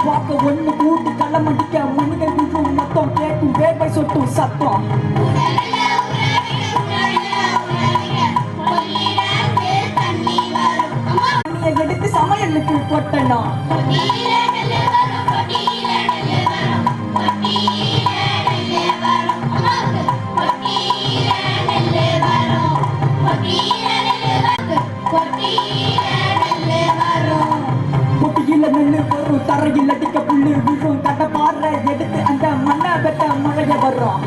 பார்க்க ஒன்று கூட்டு களமடிக்க முன்னுகள் விழும் மொத்தம் கேட்கும் வேர்வை சொட்டும் சத்தம் எடுத்து சமையலுக்கு கொட்டனா தரையில் அடிக்க புல்லு விழும் கட்ட பாடுற எடுத்து அந்த மண்ணை வெட்ட மழைய வர்றோம்.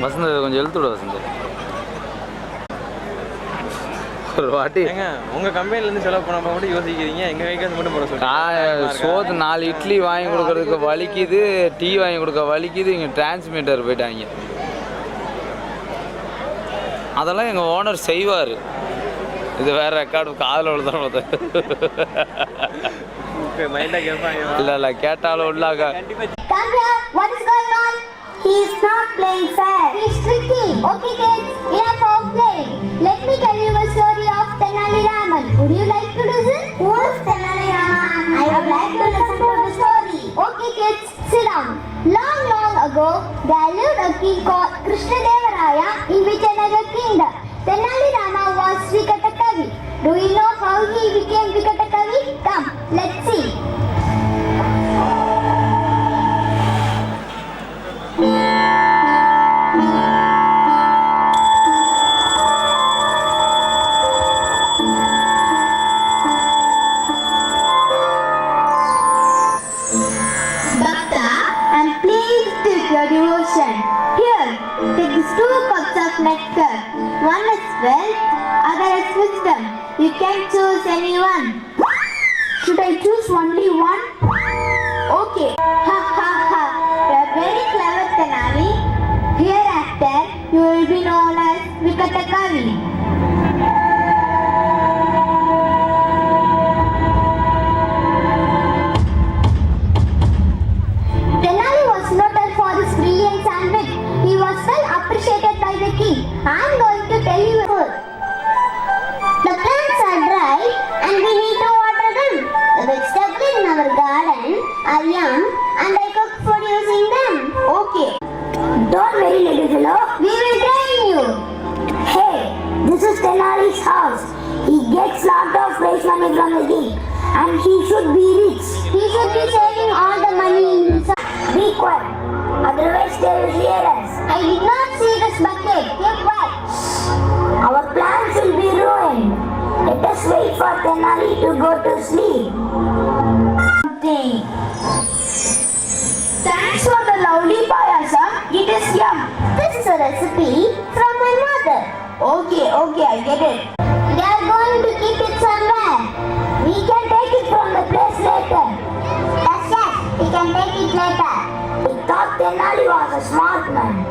வசந்த கொஞ்சம் எழுத்துட வசந்த ஒரு வாட்டி உங்கள் கம்பெனிலேருந்து செலவு பண்ண மட்டும் யோசிக்கிறீங்க, எங்கள் கைக்காசு மட்டும் போட சொல்லுங்கள். சோது 4 இட்லி வாங்கி கொடுக்கறதுக்கு வலிக்குது, டீ வாங்கி கொடுக்க வலிக்குது, இங்கே டிரான்ஸ்மிட்டர் போயிட்டாங்க. அதெல்லாம் எங்கள் ஓனர் செய்வார். இது வேறு ரெக்கார்டு காதில் விழுதான் மைண்டாக கேட்பாங்க. இல்லை கேட்டாலும் உள்ளாக He is not playing fair. He is tricky. Okay kids, enough of playing. Let me tell you a story of Tenali Raman. Would you like to listen? Who is Tenali Raman? I would like to listen to the story. Okay kids, sit down. Long ago, there lived a king called Krishnadevaraya in Vijayanagar kingdom. Tenali Rama was Vikatakavi. Do you know how he became Vikatakavi? Come, let's see. Here, take these 2 cups of nectar. One is wealth, other is wisdom. You can choose anyone. Should I choose only one? Okay. Ha ha ha. You are very clever, Tenali. Hereafter, you will be known as Vikatakavi. I'm going to tell you a word. The plants are dry and we need to water them. The vegetables in our garden are young and I cook food using them. Okay. Don't worry, little fellow. We will train you. Hey, this is Tenali's house. He gets lot of fresh money from the king and he should be rich. He should be saving all the money in his house. Be quiet. Otherwise they will hear us. I did not see this bucket. Keep quiet. Our plans will be Tenali to go to sleep. Thanks for the lovely payasam. It is yum. This is a recipe from my mother. Okay, I get it. They are going to keep it somewhere. We can take it from the place later. Yes, we can take it later. We thought Tenali was a smart man.